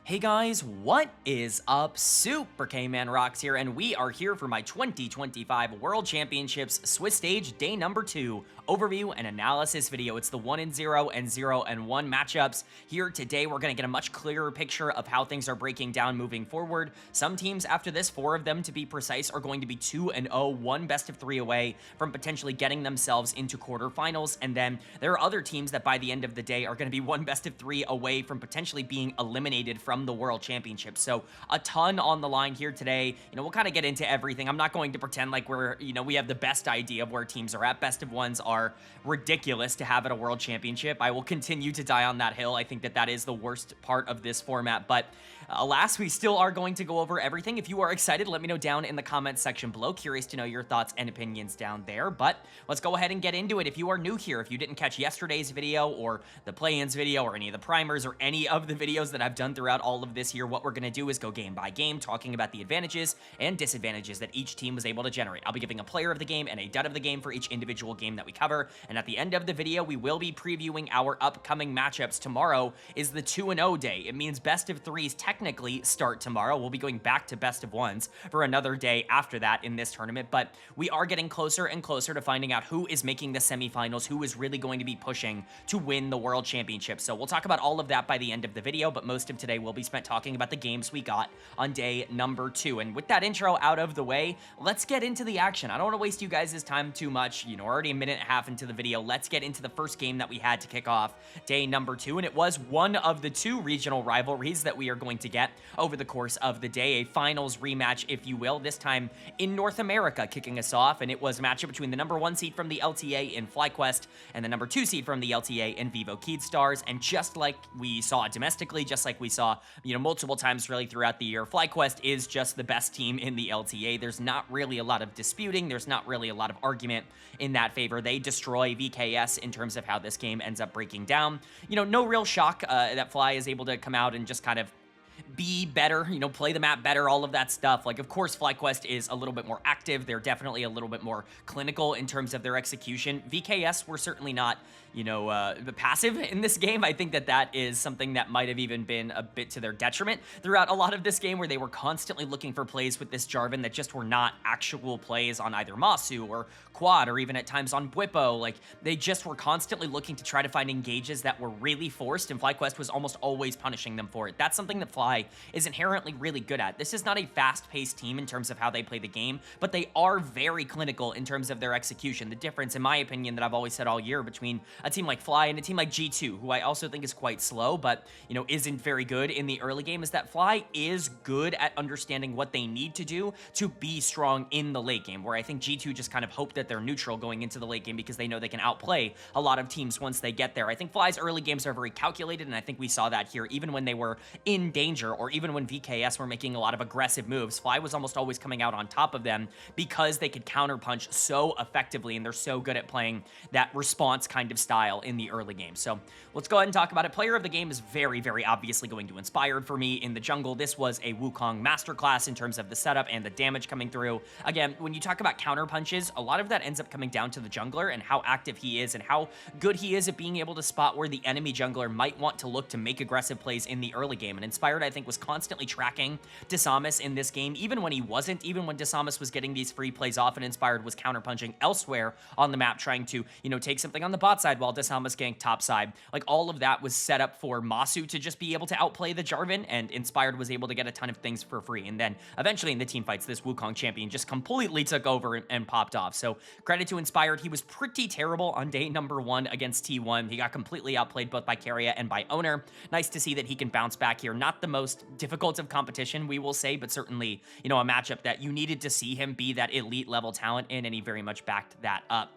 Hey guys, what is up? Super K-Man Rocks here, and we are here for my 2025 World Championships Swiss Stage Day number 2 overview and analysis video. It's the 1-0 and 0-1 matchups. Here today, we're going to get a much clearer picture of how things are breaking down moving forward. Some teams after this, 4 of them to be precise, are going to be 2-0, one best of 3 away from potentially getting themselves into quarterfinals, and then there are other teams that by the end of the day are going to be one best of 3 away from potentially being eliminated from the World Championship. So a ton on the line here today. We'll kind of get into everything. I'm not going to pretend like we have the best idea of where teams are at. Best of ones are ridiculous to have at a World Championship. I will continue to die on that hill. I think that is the worst part of this format, but alas, we still are going to go over everything. If you are excited, let me know down in the comments section below. Curious to know your thoughts and opinions down there, but let's go ahead and get into it. If you are new here, if you didn't catch yesterday's video or the play-ins video or any of the primers or any of the videos that I've done throughout all of this here, what we're going to do is go game by game, talking about the advantages and disadvantages that each team was able to generate. I'll be giving a player of the game and a dud of the game for each individual game that we cover, and at the end of the video, we will be previewing our upcoming matchups. Tomorrow is the 2-0 day. It means best of 3s technically start tomorrow. We'll be going back to best of 1s for another day after that in this tournament, but we are getting closer and closer to finding out who is making the semifinals, who is really going to be pushing to win the World Championship. So we'll talk about all of that by the end of the video, but most of today will be spent talking about the games we got on day number 2. And with that intro out of the way, let's get into the action. I don't want to waste you guys' time too much. Already a minute and a half into the video. Let's get into the first game that we had to kick off day number 2, and it was one of the 2 regional rivalries that we are going to get over the course of the day, a finals rematch, if you will, this time in North America kicking us off, and it was a matchup between the number 1 seed from the LTA in FlyQuest and the number 2 seed from the LTA in Vivo Stars. And just like we saw domestically, just like we saw, multiple times really throughout the year, FlyQuest is just the best team in the LTA. There's not really a lot of disputing. There's not really a lot of argument in that favor. They destroy VKS in terms of how this game ends up breaking down. No real shock that Fly is able to come out and just kind of be better, play the map better, all of that stuff. Like, of course, FlyQuest is a little bit more active. They're definitely a little bit more clinical in terms of their execution. VKS were certainly not, passive in this game. I think that is something that might have even been a bit to their detriment throughout a lot of this game, where they were constantly looking for plays with this Jarvan that just were not actual plays on either Masu or Quad, or even at times on Bwipo. Like, they just were constantly looking to try to find engages that were really forced, and FlyQuest was almost always punishing them for it. That's something that Fly is inherently really good at. This is not a fast-paced team in terms of how they play the game, but they are very clinical in terms of their execution. The difference, in my opinion, that I've always said all year between a team like Fly and a team like G2, who I also think is quite slow, but, isn't very good in the early game, is that Fly is good at understanding what they need to do to be strong in the late game, where I think G2 just kind of hope that they're neutral going into the late game because they know they can outplay a lot of teams once they get there. I think Fly's early games are very calculated, and I think we saw that here even when they were in danger, or even when VKS were making a lot of aggressive moves. Fly was almost always coming out on top of them because they could counterpunch so effectively, and they're so good at playing that response kind of style in the early game. So let's go ahead and talk about it. Player of the game is very, very obviously going to Inspired for me in the jungle. This was a Wukong masterclass in terms of the setup and the damage coming through. Again, when you talk about counter punches, a lot of that ends up coming down to the jungler and how active he is and how good he is at being able to spot where the enemy jungler might want to look to make aggressive plays in the early game. And Inspired, I think, was constantly tracking Desamas in this game, even when he wasn't, even when Desamas was getting these free plays off, and Inspired was counterpunching elsewhere on the map, trying to, take something on the bot side while Desamas ganked top side. Like, all of that was set up for Masu to just be able to outplay the Jarvan, and Inspired was able to get a ton of things for free. And then eventually in the team fights, this Wukong champion just completely took over and popped off. So credit to Inspired. He was pretty terrible on day number 1 against T1. He got completely outplayed both by Keria and by Owner. Nice to see that he can bounce back here. Not the most difficult of competition, we will say, but certainly, a matchup that you needed to see him be that elite level talent in, and he very much backed that up.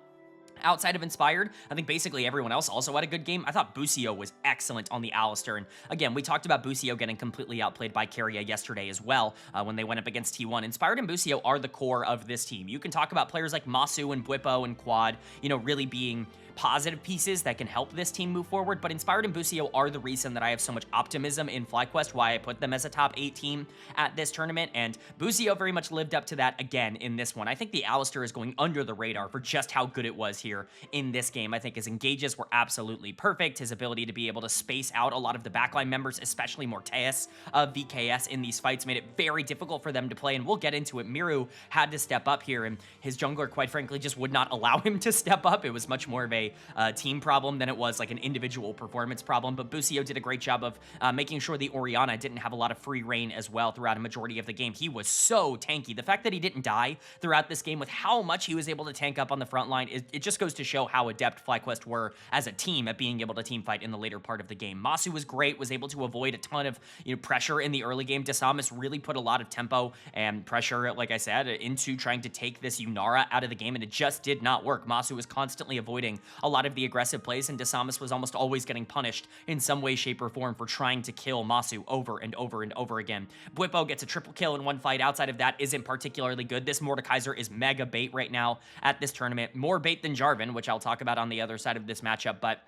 Outside of Inspired, I think basically everyone else also had a good game. I thought Busio was excellent on the Alistar, and again, we talked about Busio getting completely outplayed by Keria yesterday as well when they went up against T1. Inspired and Busio are the core of this team. You can talk about players like Masu and Bwipo and Quad, really being positive pieces that can help this team move forward, but Inspired and Busio are the reason that I have so much optimism in FlyQuest, why I put them as a top 8 team at this tournament, and Busio very much lived up to that again in this one. I think the Alistar is going under the radar for just how good it was here in this game. I think his engages were absolutely perfect. His ability to be able to space out a lot of the backline members, especially Morteus of VKS in these fights, made it very difficult for them to play, and we'll get into it. Miru had to step up here, and his jungler, quite frankly, just would not allow him to step up. It was much more of a team problem than it was like an individual performance problem, but Busio did a great job of making sure the Orianna didn't have a lot of free reign as well throughout a majority of the game. He was so tanky. The fact that he didn't die throughout this game with how much he was able to tank up on the front line, it just goes to show how adept FlyQuest were as a team at being able to team fight in the later part of the game. Masu was great, was able to avoid a ton of pressure in the early game. Dasamus really put a lot of tempo and pressure, like I said, into trying to take this Yunara out of the game, and it just did not work. Masu was constantly avoiding a lot of the aggressive plays, and Dasamus was almost always getting punished in some way, shape, or form for trying to kill Masu over and over and over again. Bwipo gets a triple kill in one fight. Outside of that, isn't particularly good. This Mordekaiser is mega bait right now at this tournament. More bait than Jarvan, which I'll talk about on the other side of this matchup, but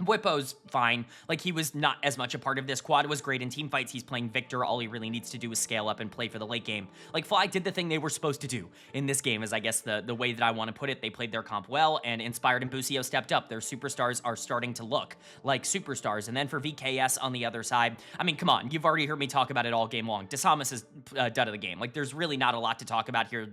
Bwipo's fine. Like, he was not as much a part of this. Quad was great in team fights. He's playing Victor. All he really needs to do is scale up and play for the late game. Like, Fly did the thing they were supposed to do in this game, is I guess the way that I want to put it. They played their comp well, and Inspired and Busio stepped up. Their superstars are starting to look like superstars. And then for VKS on the other side, I mean, come on. You've already heard me talk about it all game long. Dasamus is dud of the game. Like, there's really not a lot to talk about here.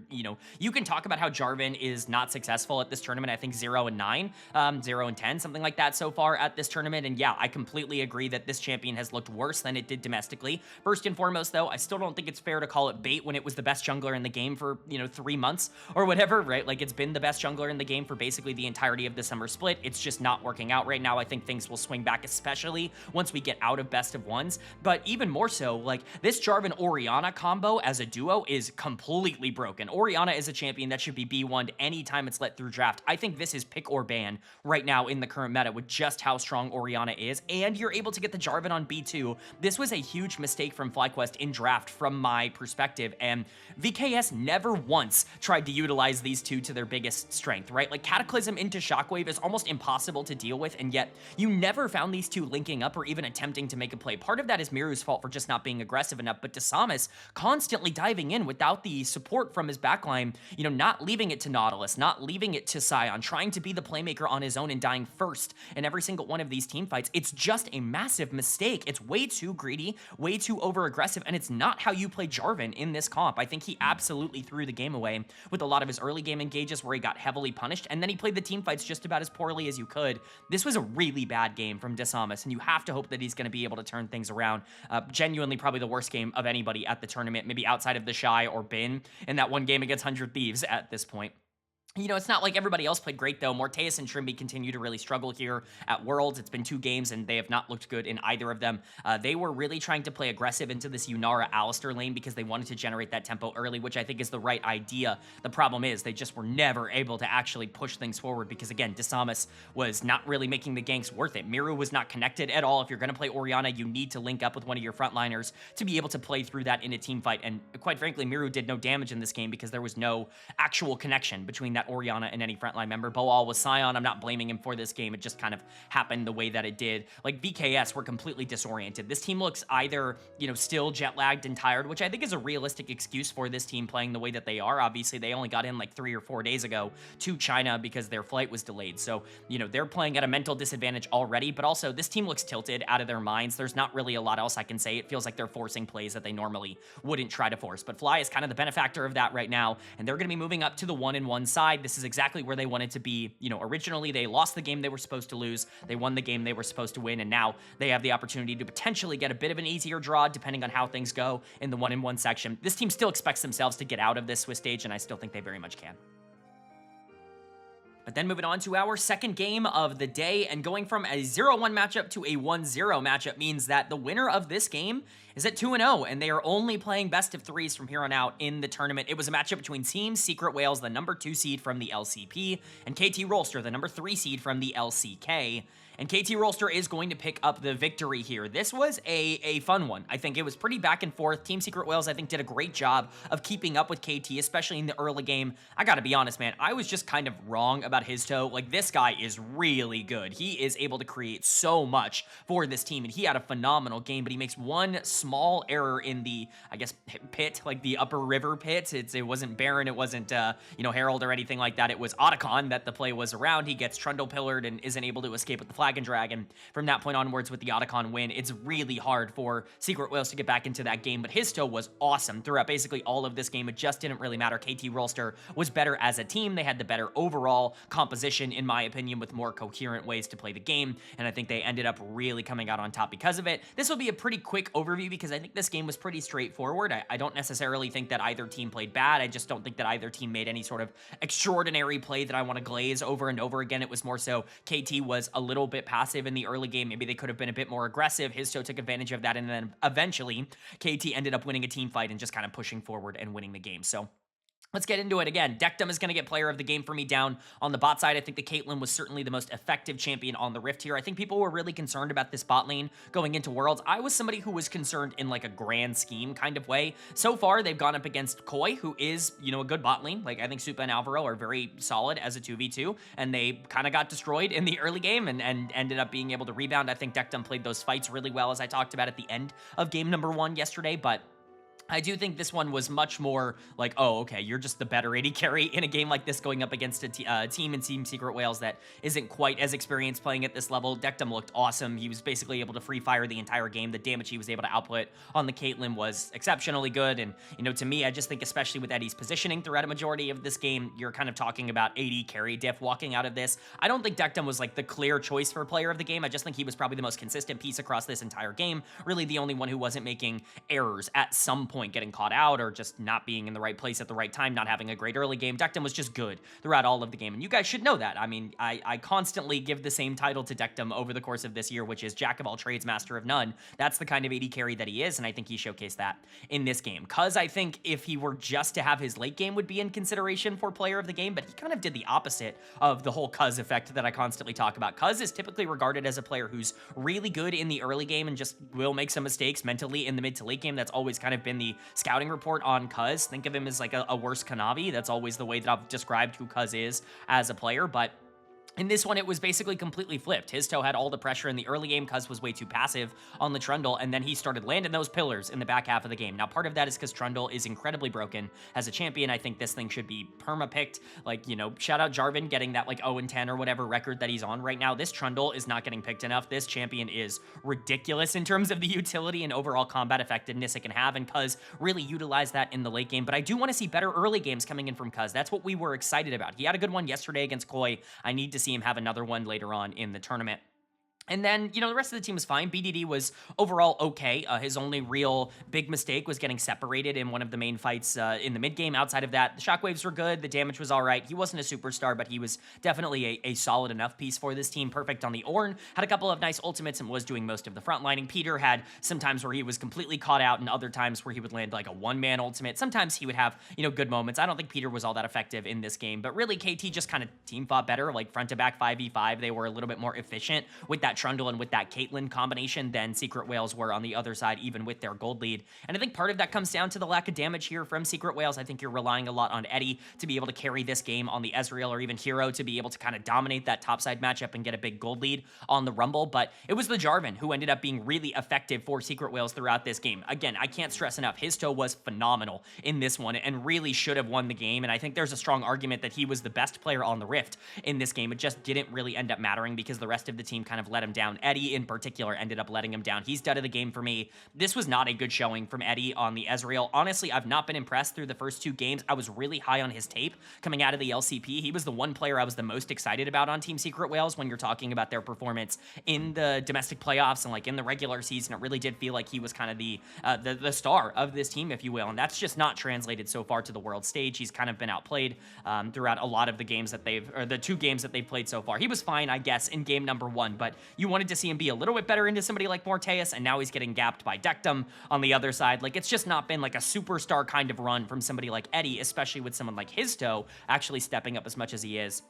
You can talk about how Jarvan is not successful at this tournament. I think 0-9, 0-10, something like that so far at this tournament, and yeah, I completely agree that this champion has looked worse than it did domestically. First and foremost, though, I still don't think it's fair to call it bait when it was the best jungler in the game for, 3 months or whatever, right? Like, it's been the best jungler in the game for basically the entirety of the summer split. It's just not working out right now. I think things will swing back, especially once we get out of best of ones, but even more so, like, this Jarvan Orianna combo as a duo is completely broken. Orianna is a champion that should be B1'd anytime it's let through draft. I think this is pick or ban right now in the current meta with just how strong Orianna is, and you're able to get the Jarvan on B2. This was a huge mistake from FlyQuest in draft from my perspective, and VKS never once tried to utilize these two to their biggest strength, right? Like, Cataclysm into Shockwave is almost impossible to deal with, and yet you never found these two linking up or even attempting to make a play. Part of that is Miru's fault for just not being aggressive enough, but Dasamus constantly diving in without the support from his backline, not leaving it to Nautilus, not leaving it to Sion, trying to be the playmaker on his own and dying first in every single one of these team fights. It's just a massive mistake. It's way too greedy, way too over aggressive, and it's not how you play Jarvan in this comp. I think he absolutely threw the game away with a lot of his early game engages where he got heavily punished, and then he played the team fights just about as poorly as you could. This was a really bad game from Dasamus, and you have to hope that he's going to be able to turn things around. Genuinely probably the worst game of anybody at the tournament, maybe outside of the Shy or Bin in that one game against 100 Thieves at this point. It's not like everybody else played great, though. Morteus and Trimby continue to really struggle here at Worlds. It's been 2 games, and they have not looked good in either of them. They were really trying to play aggressive into this Yunara Alistar lane because they wanted to generate that tempo early, which I think is the right idea. The problem is they just were never able to actually push things forward because, again, Dasamus was not really making the ganks worth it. Miru was not connected at all. If you're going to play Orianna, you need to link up with one of your frontliners to be able to play through that in a team fight, and quite frankly, Miru did no damage in this game because there was no actual connection between that Orianna and any frontline member. Boal was Sion. I'm not blaming him for this game. It just kind of happened the way that it did. Like, VKS were completely disoriented. This team looks either, still jet lagged and tired, which I think is a realistic excuse for this team playing the way that they are. Obviously, they only got in like 3 or 4 days ago to China because their flight was delayed. So, they're playing at a mental disadvantage already, but also this team looks tilted out of their minds. There's not really a lot else I can say. It feels like they're forcing plays that they normally wouldn't try to force, but Fly is kind of the benefactor of that right now, and they're going to be moving up to the 1-1 side. This is exactly where they wanted to be. Originally they lost the game they were supposed to lose. They won the game they were supposed to win, and now they have the opportunity to potentially get a bit of an easier draw depending on how things go in the 1-1 section. This team still expects themselves to get out of this Swiss stage, and I still think they very much can. But then moving on to our second game of the day, and going from a 0-1 matchup to a 1-0 matchup means that the winner of this game is at 2-0, and they are only playing best of 3s from here on out in the tournament. It was a matchup between Team Secret Whales, the number 2 seed from the LCP, and KT Rolster, the number 3 seed from the LCK. and KT Rolster is going to pick up the victory here. This was a fun one. I think it was pretty back and forth. Team Secret Whales, I think, did a great job of keeping up with KT, especially in the early game. I gotta be honest, man, I was just kind of wrong about his toe. Like, this guy is really good. He is able to create so much for this team, and he had a phenomenal game, but he makes one small error in the, I guess, pit, like the upper river pit. It wasn't Baron, it wasn't, Herald or anything like that. It was Otacon that the play was around. He gets Trundle pillared and isn't able to escape with the Flag and Drag, and from that point onwards with the Otacon win, it's really hard for Secret Whales to get back into that game, but his toe was awesome throughout basically all of this game. It just didn't really matter. KT Rolster was better as a team. They had the better overall composition, in my opinion, with more coherent ways to play the game, and I think they ended up really coming out on top because of it. This will be a pretty quick overview because I think this game was pretty straightforward. I don't necessarily think that either team played bad. I just don't think that either team made any sort of extraordinary play that I want to glaze over and over again. It was more so KT was a little bit passive in the early game. Maybe they could have been a bit more aggressive. His toe took advantage of that, and then eventually KT ended up winning a team fight and just kind of pushing forward and winning the game. So let's get into it again. Dektum is going to get player of the game for me down on the bot side. I think the Caitlyn was certainly the most effective champion on the Rift here. I think people were really concerned about this bot lane going into Worlds. I was somebody who was concerned in like a grand scheme kind of way. So far, they've gone up against KOI, who is, a good bot lane. Like, I think Supa and Alvaro are very solid as a 2v2, and they kind of got destroyed in the early game and ended up being able to rebound. I think Dektum played those fights really well, as I talked about at the end of game number 1 yesterday, but I do think this one was much more like, oh, okay, you're just the better AD carry in a game like this going up against a team in Team Secret Whales that isn't quite as experienced playing at this level. Dektum looked awesome. He was basically able to free fire the entire game. The damage he was able to output on the Caitlyn was exceptionally good. And, to me, I just think especially with Eddie's positioning throughout a majority of this game, you're kind of talking about AD carry diff walking out of this. I don't think Dektum was like the clear choice for player of the game. I just think he was probably the most consistent piece across this entire game. Really the only one who wasn't making errors at some point, getting caught out or just not being in the right place at the right time, not having a great early game. Dektum was just good throughout all of the game, and you guys should know that. I mean, I constantly give the same title to Dektum over the course of this year, which is Jack of all trades, master of none. That's the kind of AD carry that he is, and I think he showcased that in this game. Cuz I think if he were just to have his late game would be in consideration for player of the game, but he kind of did the opposite of the whole Cuz effect that I constantly talk about. Cuz is typically regarded as a player who's really good in the early game and just will make some mistakes mentally in the mid to late game. That's always kind of been the scouting report on Cuz. Think of him as like a worse Kanavi. That's always the way that I've described who Cuz is as a player, but in this one, it was basically completely flipped. His toe had all the pressure in the early game. Cuz was way too passive on the Trundle, and then he started landing those pillars in the back half of the game. Now, part of that is because Trundle is incredibly broken as a champion. I think this thing should be perma-picked. Like, shout out Jarvan getting that, like, 0-10 or whatever record that he's on right now. This Trundle is not getting picked enough. This champion is ridiculous in terms of the utility and overall combat effectiveness it can have, and Cuz really utilized that in the late game. But I do want to see better early games coming in from Cuz. That's what we were excited about. He had a good one yesterday against KOI. I need to see him have another one later on in the tournament. And then, the rest of the team was fine. BDD was overall okay. His only real big mistake was getting separated in one of the main fights in the mid game. Outside of that, the shockwaves were good. The damage was all right. He wasn't a superstar, but he was definitely a solid enough piece for this team. Perfect on the Ornn. Had a couple of nice ultimates and was doing most of the frontlining. Peter had some times where he was completely caught out and other times where he would land like a one-man ultimate. Sometimes he would have, good moments. I don't think Peter was all that effective in this game, but really KT just kind of team fought better, like front to back 5v5. They were a little bit more efficient with that Trundle and with that Caitlyn combination than Secret Whales were on the other side, even with their gold lead. And I think part of that comes down to the lack of damage here from Secret Whales. I think you're relying a lot on Eddie to be able to carry this game on the Ezreal, or even Hero to be able to kind of dominate that topside matchup and get a big gold lead on the Rumble. But it was the Jarvan who ended up being really effective for Secret Whales throughout this game. Again, I can't stress enough, his toe was phenomenal in this one and really should have won the game. And I think there's a strong argument that he was the best player on the Rift in this game. It just didn't really end up mattering because the rest of the team kind of let him down. Eddie in particular ended up letting him down. He's dud of the game for me. This was not a good showing from Eddie on the Ezreal. Honestly, I've not been impressed through the first 2 games. I was really high on his tape coming out of the LCP. He was the one player I was the most excited about on Team Secret Whales when you're talking about their performance in the domestic playoffs and like in the regular season. It really did feel like he was kind of the star of this team, if you will, and that's just not translated so far to the world stage. He's kind of been outplayed throughout a lot of the games that the 2 games that they've played so far. He was fine, I guess, in game number 1, but you wanted to see him be a little bit better into somebody like Morteus, and now he's getting gapped by Dektum on the other side. Like, it's just not been like a superstar kind of run from somebody like Eddie, especially with someone like his toe actually stepping up as much as he is.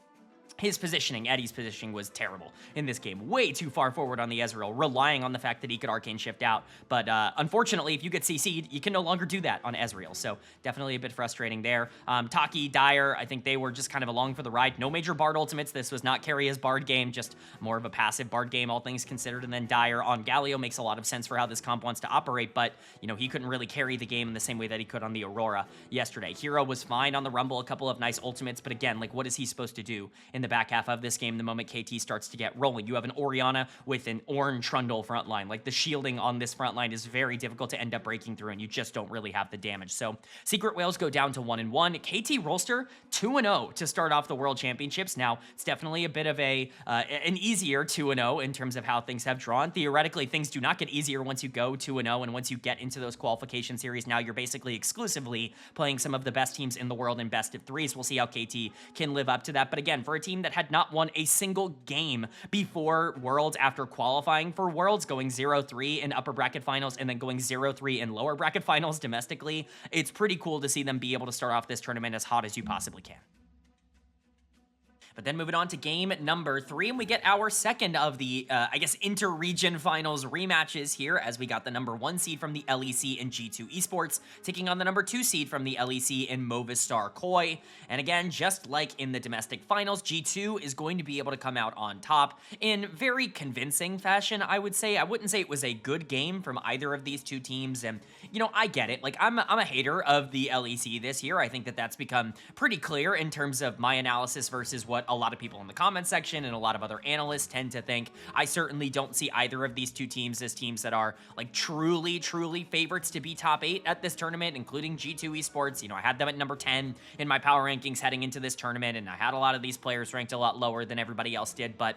his positioning, Eddie's positioning, was terrible in this game. Way too far forward on the Ezreal, relying on the fact that he could arcane shift out. But unfortunately, if you get CC'd, you can no longer do that on Ezreal. So definitely a bit frustrating there. Taki, Dire, I think they were just kind of along for the ride. No major Bard ultimates. This was not Carrier's Bard game, just more of a passive Bard game, all things considered. And then Dire on Galio makes a lot of sense for how this comp wants to operate. But, you know, he couldn't really carry the game in the same way that he could on the Aurora yesterday. Hero was fine on the Rumble, a couple of nice ultimates. But again, like, what is he supposed to do in the back half of this game the moment KT starts to get rolling? You have an Orianna with an Ornn Trundle front line. Like, the shielding on this front line is very difficult to end up breaking through, and you just don't really have the damage. So Secret Whales go down to 1-1. KT Rolster 2-0 to start off the World Championships. Now, it's definitely a bit of an easier 2-0 in terms of how things have drawn. Theoretically, things do not get easier once you go 2-0, and once you get into those qualification series, now you're basically exclusively playing some of the best teams in the world in best of threes. We'll see how KT can live up to that. But again, for a team that had not won a single game before Worlds after qualifying for Worlds, going 0-3 in upper bracket finals and then going 0-3 in lower bracket finals domestically, it's pretty cool to see them be able to start off this tournament as hot as you possibly can. But then moving on to game number 3, and we get our second of the, I guess, inter-region finals rematches here, as we got the number 1 seed from the LEC in G2 Esports, taking on the number 2 seed from the LEC in Movistar KOI. And again, just like in the domestic finals, G2 is going to be able to come out on top in very convincing fashion, I would say. I wouldn't say it was a good game from either of these two teams, and, you know, I get it. Like, I'm a hater of the LEC this year. I think that that's become pretty clear in terms of my analysis versus what a lot of people in the comment section and a lot of other analysts tend to think. I certainly don't see either of these two teams as teams that are like truly favorites to be top 8 at this tournament, including G2 Esports. You know, I had them at number 10 in my power rankings heading into this tournament, and I had a lot of these players ranked a lot lower than everybody else did, but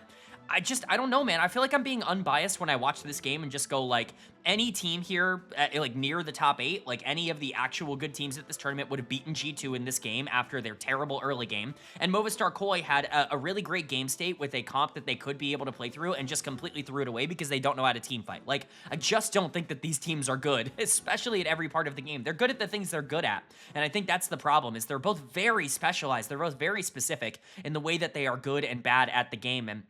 I don't know, man. I feel like I'm being unbiased when I watch this game and just go, like, any team here, like, near the top 8, like, any of the actual good teams at this tournament would have beaten G2 in this game after their terrible early game. And Movistar KOI had a really great game state with a comp that they could be able to play through and just completely threw it away because they don't know how to team fight. Like, I just don't think that these teams are good, especially at every part of the game. They're good at the things they're good at. And I think that's the problem, is they're both very specialized. They're both very specific in the way that they are good and bad at the game. And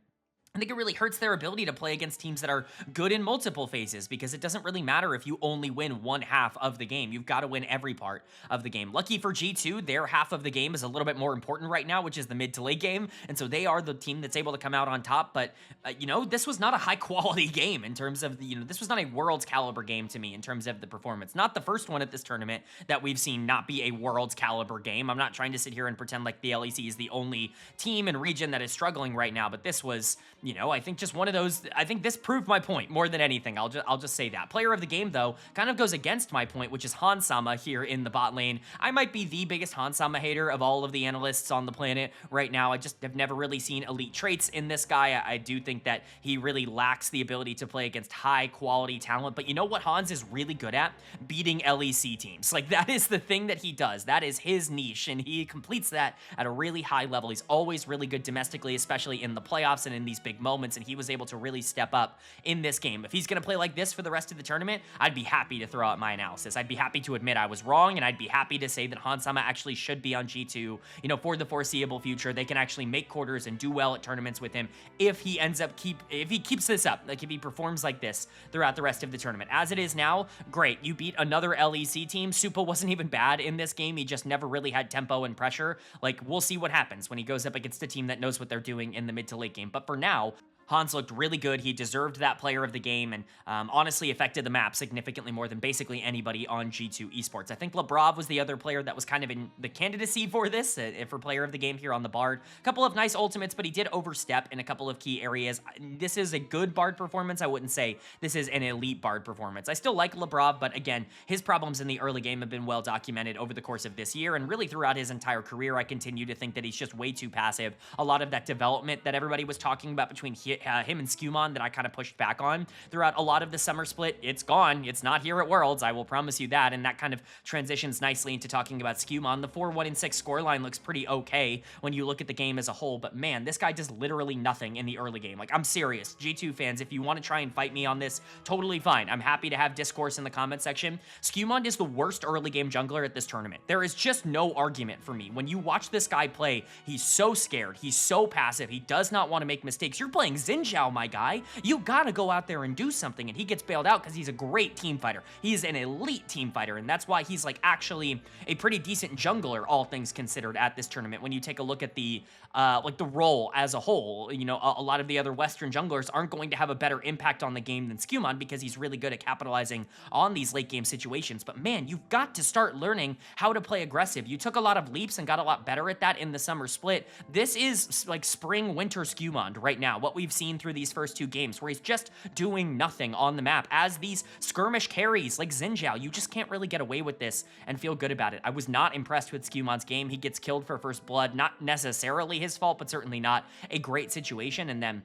I think it really hurts their ability to play against teams that are good in multiple phases, because it doesn't really matter if you only win one half of the game. You've got to win every part of the game. Lucky for G2, their half of the game is a little bit more important right now, which is the mid to late game, and so they are the team that's able to come out on top. But, you know, this was not a high-quality game in terms of, this was not a Worlds caliber game to me in terms of the performance. Not the first one at this tournament that we've seen not be a Worlds caliber game. I'm not trying to sit here and pretend like the LEC is the only team and region that is struggling right now, but this was, I think just one of those. I think this proved my point more than anything. I'll just say that. Player of the game, though, kind of goes against my point, which is Hanwha here in the bot lane. I might be the biggest Hanwha hater of all of the analysts on the planet right now. I just have never really seen elite traits in this guy. I do think that he really lacks the ability to play against high quality talent. But you know what Hans is really good at? Beating LEC teams. Like, that is the thing that he does. That is his niche, and he completes that at a really high level. He's always really good domestically, especially in the playoffs and in these big moments, and he was able to really step up in this game. If he's going to play like this for the rest of the tournament, I'd be happy to throw out my analysis. I'd be happy to admit I was wrong, and I'd be happy to say that Hanwha actually should be on G2, for the foreseeable future. They can actually make quarters and do well at tournaments with him if he ends up if he keeps this up, like if he performs like this throughout the rest of the tournament. As it is now, great. You beat another LEC team. Supa wasn't even bad in this game. He just never really had tempo and pressure. Like, we'll see what happens when he goes up against a team that knows what they're doing in the mid to late game. But for now, Hans looked really good. He deserved that player of the game, and honestly affected the map significantly more than basically anybody on G2 Esports. I think Labrov was the other player that was kind of in the candidacy for this, for player of the game here on the Bard. A couple of nice ultimates, but he did overstep in a couple of key areas. This is a good Bard performance. I wouldn't say this is an elite Bard performance. I still like Labrov, but again, his problems in the early game have been well documented over the course of this year, and really throughout his entire career. I continue to think that he's just way too passive. A lot of that development that everybody was talking about between him and Skumon that I kind of pushed back on throughout a lot of the summer split. It's gone. It's not here at Worlds. I will promise you that. And that kind of transitions nicely into talking about Skumon. The 4-1-6 scoreline looks pretty okay when you look at the game as a whole, but man, this guy does literally nothing in the early game. Like, I'm serious. G2 fans, if you want to try and fight me on this, totally fine. I'm happy to have discourse in the comment section. Skumon is the worst early game jungler at this tournament. There is just no argument for me. When you watch this guy play, he's so scared. He's so passive. He does not want to make mistakes. You're playing Xin Zhao, my guy. You gotta go out there and do something, and he gets bailed out because he's a great team fighter. He's an elite team fighter, and that's why he's like actually a pretty decent jungler, all things considered, at this tournament. When you take a look at the like the role as a whole, you know, a lot of the other Western junglers aren't going to have a better impact on the game than Skumon because he's really good at capitalizing on these late game situations. But man, you've got to start learning how to play aggressive. You took a lot of leaps and got a lot better at that in the summer split. This is like spring winter Skumon right now, what we've seen through these first two games, where he's just doing nothing on the map as these skirmish carries like Xin Zhao. You just can't really get away with this and feel good about it. I was not impressed with Skumon's game. He gets killed for first blood, not necessarily his fault, but certainly not a great situation. And then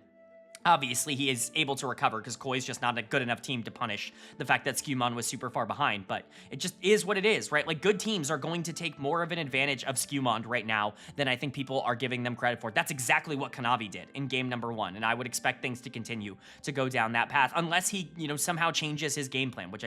obviously, he is able to recover because KOI's just not a good enough team to punish the fact that Skumon was super far behind, but it just is what it is, right? Like, good teams are going to take more of an advantage of Skumon right now than I think people are giving them credit for. That's exactly what Kanavi did in game number 1, and I would expect things to continue to go down that path unless he, you know, somehow changes his game plan, which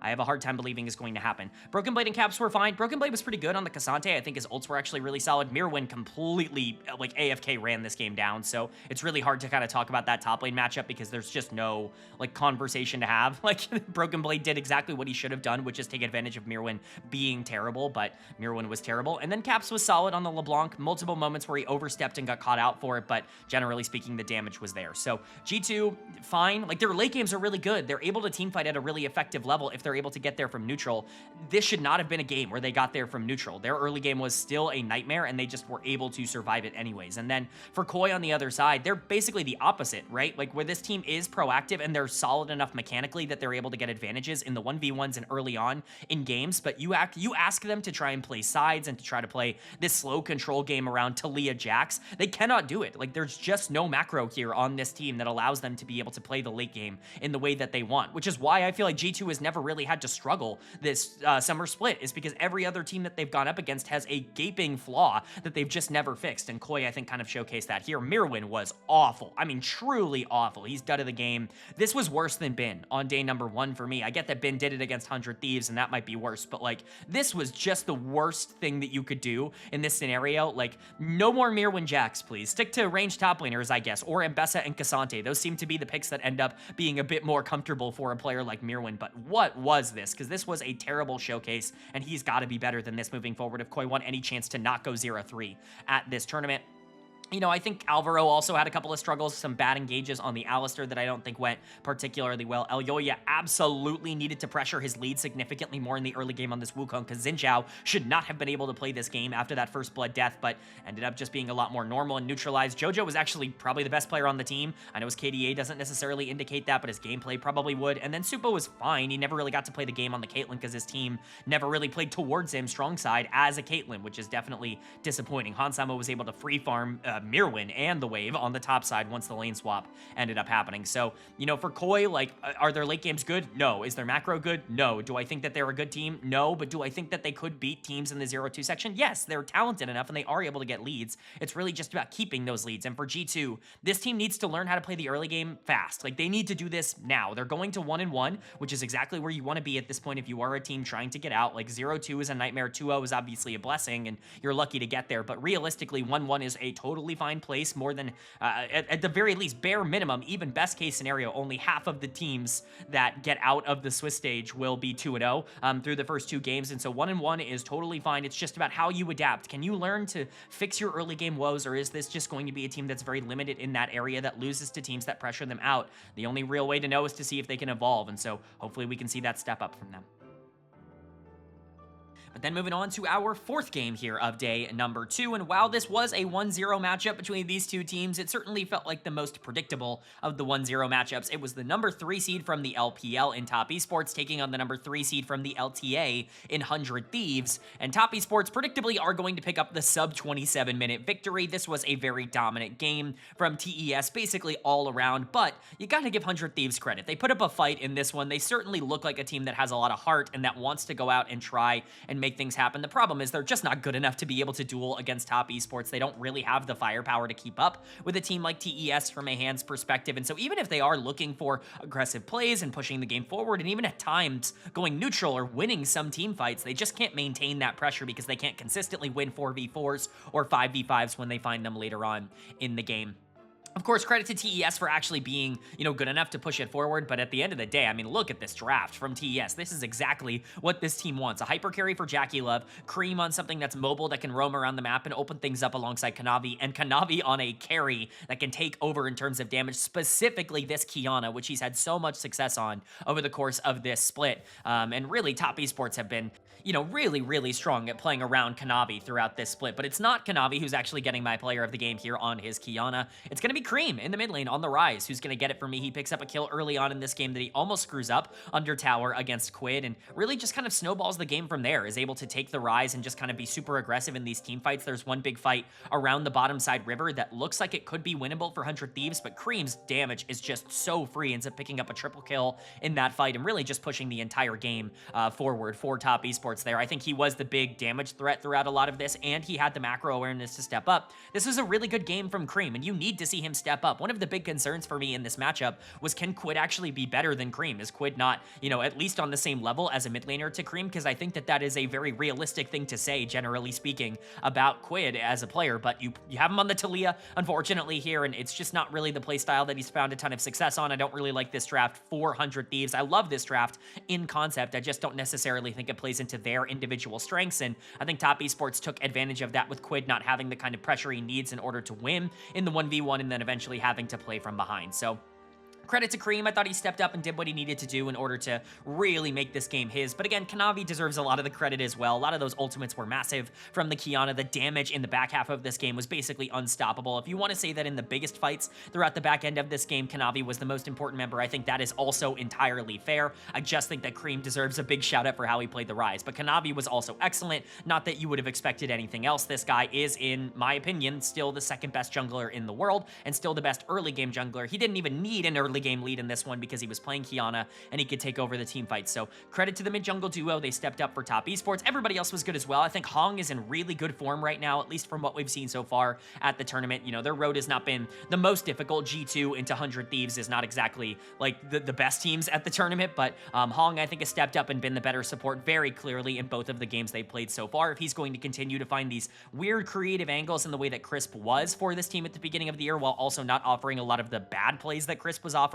I have a hard time believing is going to happen. Broken Blade and Caps were fine. Broken Blade was pretty good on the Cassante. I think his ults were actually really solid. Mirwin completely, like, AFK ran this game down, so it's really hard to kind of talk about that top lane matchup because there's just no, like, conversation to have. Like, Broken Blade did exactly what he should have done, which is take advantage of Mirwin being terrible, but Mirwin was terrible. And then Caps was solid on the LeBlanc. Multiple moments where he overstepped and got caught out for it, but generally speaking, the damage was there. So G2, fine. Like, their late games are really good. They're able to teamfight at a really effective level if they're able to get there from neutral. This should not have been a game where they got there from neutral. Their early game was still a nightmare, and they just were able to survive it anyways. And then for KOI on the other side, they're basically the opposite, right? Like, where this team is proactive and they're solid enough mechanically that they're able to get advantages in the 1v1s and early on in games, but you ask them to try and play sides and to try to play this slow control game around Talia Jax. They cannot do it. Like, there's just no macro here on this team that allows them to be able to play the late game in the way that they want, which is why I feel like G2 has never really had to struggle this summer split, is because every other team that they've gone up against has a gaping flaw that they've just never fixed, and KOI, I think, kind of showcased that here. Mirwin was awful. I mean, truly awful. He's dud of the game. This was worse than Bin on day number 1 for me. I get that Bin did it against 100 Thieves, and that might be worse, but, like, this was just the worst thing that you could do in this scenario. Like, no more Mirwin Jax, please. Stick to ranged top laners, I guess, or Mbessa and Cassante. Those seem to be the picks that end up being a bit more comfortable for a player like Mirwin, but what was this? Because this was a terrible showcase, and he's got to be better than this moving forward if KOI want any chance to not go 0-3 at this tournament. You know, I think Alvaro also had a couple of struggles, some bad engages on the Alistar that I don't think went particularly well. Elyoya absolutely needed to pressure his lead significantly more in the early game on this Wukong, because Xin Zhao should not have been able to play this game after that first blood death, but ended up just being a lot more normal and neutralized. Jojo was actually probably the best player on the team. I know his KDA doesn't necessarily indicate that, but his gameplay probably would. And then Supo was fine. He never really got to play the game on the Caitlyn because his team never really played towards him strong side as a Caitlyn, which is definitely disappointing. Hansama was able to free farm Mirwin and the wave on the top side once the lane swap ended up happening. So, you know, for KOI, like, are their late games good? No. Is their macro good? No. Do I think that they're a good team? No. But do I think that they could beat teams in the 0-2 section? Yes, they're talented enough and they are able to get leads. It's really just about keeping those leads. And for G2, this team needs to learn how to play the early game fast. Like, they need to do this now. They're going to 1-1, which is exactly where you want to be at this point if you are a team trying to get out. Like, 0-2 is a nightmare, 2-0 is obviously a blessing, and you're lucky to get there. But realistically, 1-1 is a totally fine place, more than, at the very least, bare minimum, even best case scenario, only half of the teams that get out of the Swiss stage will be 2-0 through the first 2 games. And so 1-1 is totally fine. It's just about how you adapt. Can you learn to fix your early game woes, or is this just going to be a team that's very limited in that area that loses to teams that pressure them out? The only real way to know is to see if they can evolve. And so hopefully we can see that step up from them. But then moving on to our fourth game here of day number 2, and while this was a 1-0 matchup between these two teams, it certainly felt like the most predictable of the 1-0 matchups. It was the number 3 seed from the LPL in Top Esports taking on the number 3 seed from the LTA in 100 Thieves, and Top Esports predictably are going to pick up the sub 27-minute victory. This was a very dominant game from TES basically all around, but you gotta give 100 Thieves credit. They put up a fight in this one. They certainly look like a team that has a lot of heart and that wants to go out and try and make things happen. The problem is they're just not good enough to be able to duel against Top Esports. They don't really have the firepower to keep up with a team like TES from a hands perspective, and so even if they are looking for aggressive plays and pushing the game forward, and even at times going neutral or winning some team fights, they just can't maintain that pressure because they can't consistently win 4v4s or 5v5s when they find them later on in the game. Of course, credit to TES for actually being, good enough to push it forward, but at the end of the day, I mean, look at this draft from TES. This is exactly what this team wants. A hyper carry for Jackie Love, Cream on something that's mobile that can roam around the map and open things up alongside Kanavi, and Kanavi on a carry that can take over in terms of damage, specifically this Kiana, which he's had so much success on over the course of this split. And really, Top Esports have been, really, really strong at playing around Kanavi throughout this split, but it's not Kanavi who's actually getting my player of the game here on his Kiana. It's going to be Cream in the mid lane on the rise, who's going to get it for me. He picks up a kill early on in this game that he almost screws up under tower against Quid, and really just kind of snowballs the game from there, is able to take the rise and just kind of be super aggressive in these team fights. There's one big fight around the bottom side river that looks like it could be winnable for 100 Thieves, but Cream's damage is just so free, ends up picking up a triple kill in that fight and really just pushing the entire game forward for Top Esports there. I think he was the big damage threat throughout a lot of this, and he had the macro awareness to step up. This was a really good game from Cream, and you need to see him step up. One of the big concerns for me in this matchup was, can Quid actually be better than Cream? Is Quid not, at least on the same level as a mid laner to Cream? Because I think that is a very realistic thing to say, generally speaking, about Quid as a player, but you have him on the Talia, unfortunately, here, and it's just not really the play style that he's found a ton of success on. I don't really like this draft for 100 Thieves. I love this draft in concept. I just don't necessarily think it plays into their individual strengths, and I think Top Esports took advantage of that with Quid not having the kind of pressure he needs in order to win in the 1v1 and then eventually having to play from behind. So credit to Cream. I thought he stepped up and did what he needed to do in order to really make this game his. But again, Kanavi deserves a lot of the credit as well. A lot of those ultimates were massive from the Kiana. The damage in the back half of this game was basically unstoppable. If you want to say that in the biggest fights throughout the back end of this game, Kanavi was the most important member, I think that is also entirely fair. I just think that Cream deserves a big shout out for how he played the Rise. But Kanavi was also excellent. Not that you would have expected anything else. This guy is, in my opinion, still the second best jungler in the world and still the best early game jungler. He didn't even need an early game lead in this one because he was playing Kiana and he could take over the team fight. So credit to the mid jungle duo. They stepped up for Top Esports. Everybody else was good as well. I think Hong is in really good form right now, at least from what we've seen so far at the tournament. Their road has not been the most difficult. G2 into 100 Thieves is not exactly like the best teams at the tournament, but Hong, I think, has stepped up and been the better support very clearly in both of the games they played so far. If he's going to continue to find these weird creative angles in the way that Crisp was for this team at the beginning of the year, while also not offering a lot of the bad plays that Crisp was offering,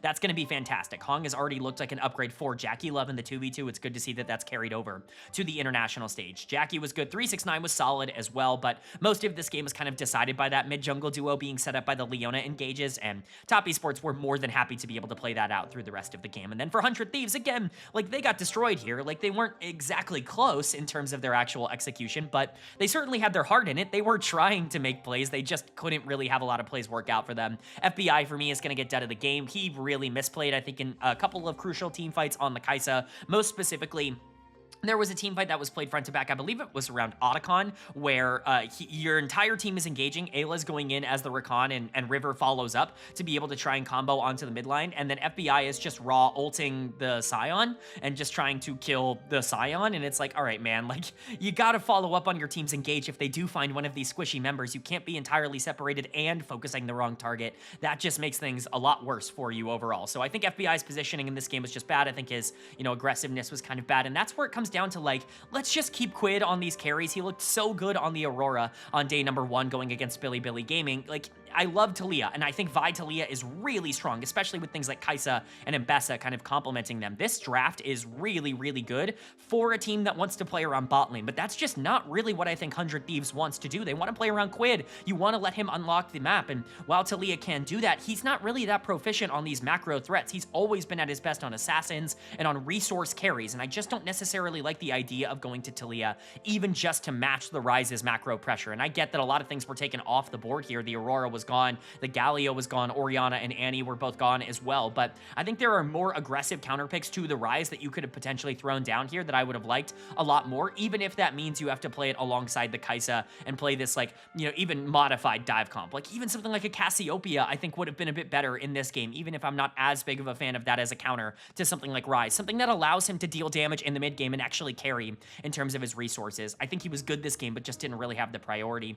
that's going to be fantastic. Hong has already looked like an upgrade for Jackie Love in the 2v2. It's good to see that that's carried over to the international stage. Jackie was good. 369 was solid as well, but most of this game was kind of decided by that mid-jungle duo being set up by the Leona engages, and Top Esports were more than happy to be able to play that out through the rest of the game. And then for 100 Thieves, again, they got destroyed here. They weren't exactly close in terms of their actual execution, but they certainly had their heart in it. They were trying to make plays. They just couldn't really have a lot of plays work out for them. FBI, for me, is going to get dead of the game. He really misplayed, I think, in a couple of crucial team fights on the Kai'Sa, most specifically. There was a team fight that was played front to back. I believe it was around Otacon, where your entire team is engaging. Ayla's going in as the Rakan, and River follows up to be able to try and combo onto the mid line. And then FBI is just raw ulting the Scion and just trying to kill the Scion. And it's like, all right, man, you got to follow up on your team's engage. If they do find one of these squishy members, you can't be entirely separated and focusing the wrong target. That just makes things a lot worse for you overall. So I think FBI's positioning in this game was just bad. I think his, aggressiveness was kind of bad. And that's where it comes down to, let's just keep Quid on these carries. He looked so good on the Aurora on day number 1 going against Bilibili Gaming. I love Taliyah, and I think Vi Taliyah is really strong, especially with things like Kai'Sa and Mbessa kind of complementing them. This draft is really, really good for a team that wants to play around bot lane, but that's just not really what I think 100 Thieves wants to do. They want to play around Quid. You want to let him unlock the map, and while Taliyah can do that, he's not really that proficient on these macro threats. He's always been at his best on assassins and on resource carries, and I just don't necessarily like the idea of going to Taliyah even just to match the Ryze's macro pressure. And I get that a lot of things were taken off the board here. The Aurora was gone, the Galio was gone, Orianna and Annie were both gone as well, but I think there are more aggressive counter picks to the Ryze that you could have potentially thrown down here that I would have liked a lot more, even if that means you have to play it alongside the Kai'Sa and play this, like, you know, even modified dive comp. Like, even something like a Cassiopeia I think would have been a bit better in this game, even if I'm not as big of a fan of that as a counter to something like Ryze, something that allows him to deal damage in the mid game and actually carry in terms of his resources. I think he was good this game, but just didn't really have the priority.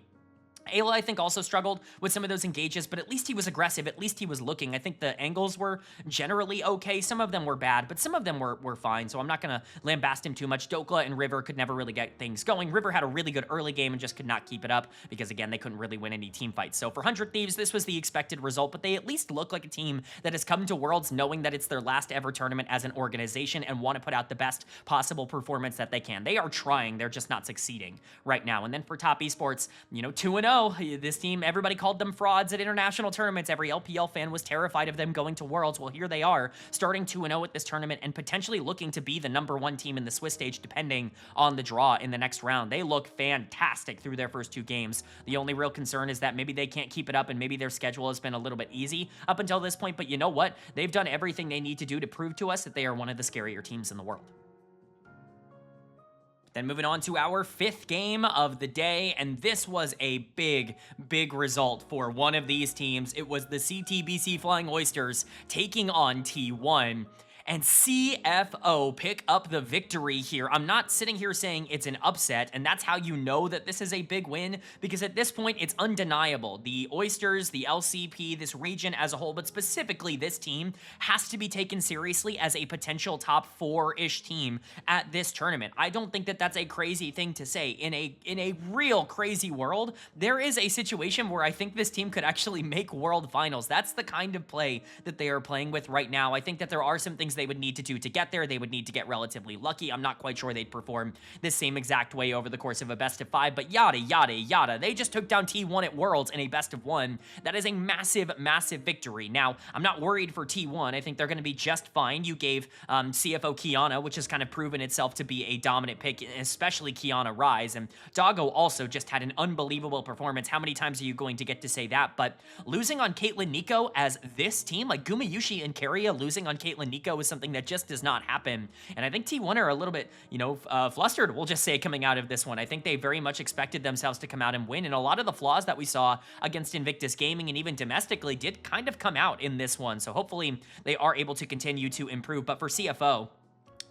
Ayla, I think, also struggled with some of those engages, but at least he was aggressive. At least he was looking. I think the angles were generally okay. Some of them were bad, but some of them were fine, so I'm not going to lambast him too much. Dokla and River could never really get things going. River had a really good early game and just could not keep it up because, again, they couldn't really win any team fights. So for 100 Thieves, this was the expected result, but they at least look like a team that has come to Worlds knowing that it's their last ever tournament as an organization and want to put out the best possible performance that they can. They are trying. They're just not succeeding right now. And then for top esports, you know, 2-0. This team, everybody called them frauds at international tournaments. Every LPL fan was terrified of them going to Worlds. Well, here they are, starting 2-0 at this tournament and potentially looking to be the #1 team in the Swiss stage, depending on the draw in the next round. They look fantastic through their first 2 games. The only real concern is that maybe they can't keep it up and maybe their schedule has been a little bit easy up until this point. But you know what? They've done everything they need to do to prove to us that they are one of the scarier teams in the world. Then moving on to our 5th game of the day, and this was a big, big result for one of these teams. It was the CTBC Flying Oysters taking on T1. And CFO pick up the victory here. I'm not sitting here saying it's an upset, and that's how you know that this is a big win, because at this point, it's undeniable. The Oysters, the LCP, this region as a whole, but specifically this team, has to be taken seriously as a potential top 4-ish team at this tournament. I don't think that that's a crazy thing to say. In a real crazy world, there is a situation where I think this team could actually make World Finals. That's the kind of play that they are playing with right now. I think that there are some things they would need to do to get there. They would need to get relatively lucky. I'm not quite sure they'd perform the same exact way over the course of a best of 5, but yada, yada, yada. They just took down T1 at Worlds in a best of 1. That is a massive, massive victory. Now, I'm not worried for T1. I think they're going to be just fine. You gave CFO Kiana, which has kind of proven itself to be a dominant pick, especially Kiana Ryze, and Doggo also just had an unbelievable performance. How many times are you going to get to say that? But losing on Caitlyn Nico as this team, like Gumayushi and Keria losing on Caitlyn Nico is something that just does not happen. And I think T1 are a little bit, you know, flustered, we'll just say, coming out of this one. I think they very much expected themselves to come out and win, and a lot of the flaws that we saw against Invictus Gaming and even domestically did kind of come out in this one. So hopefully they are able to continue to improve. But for CFO,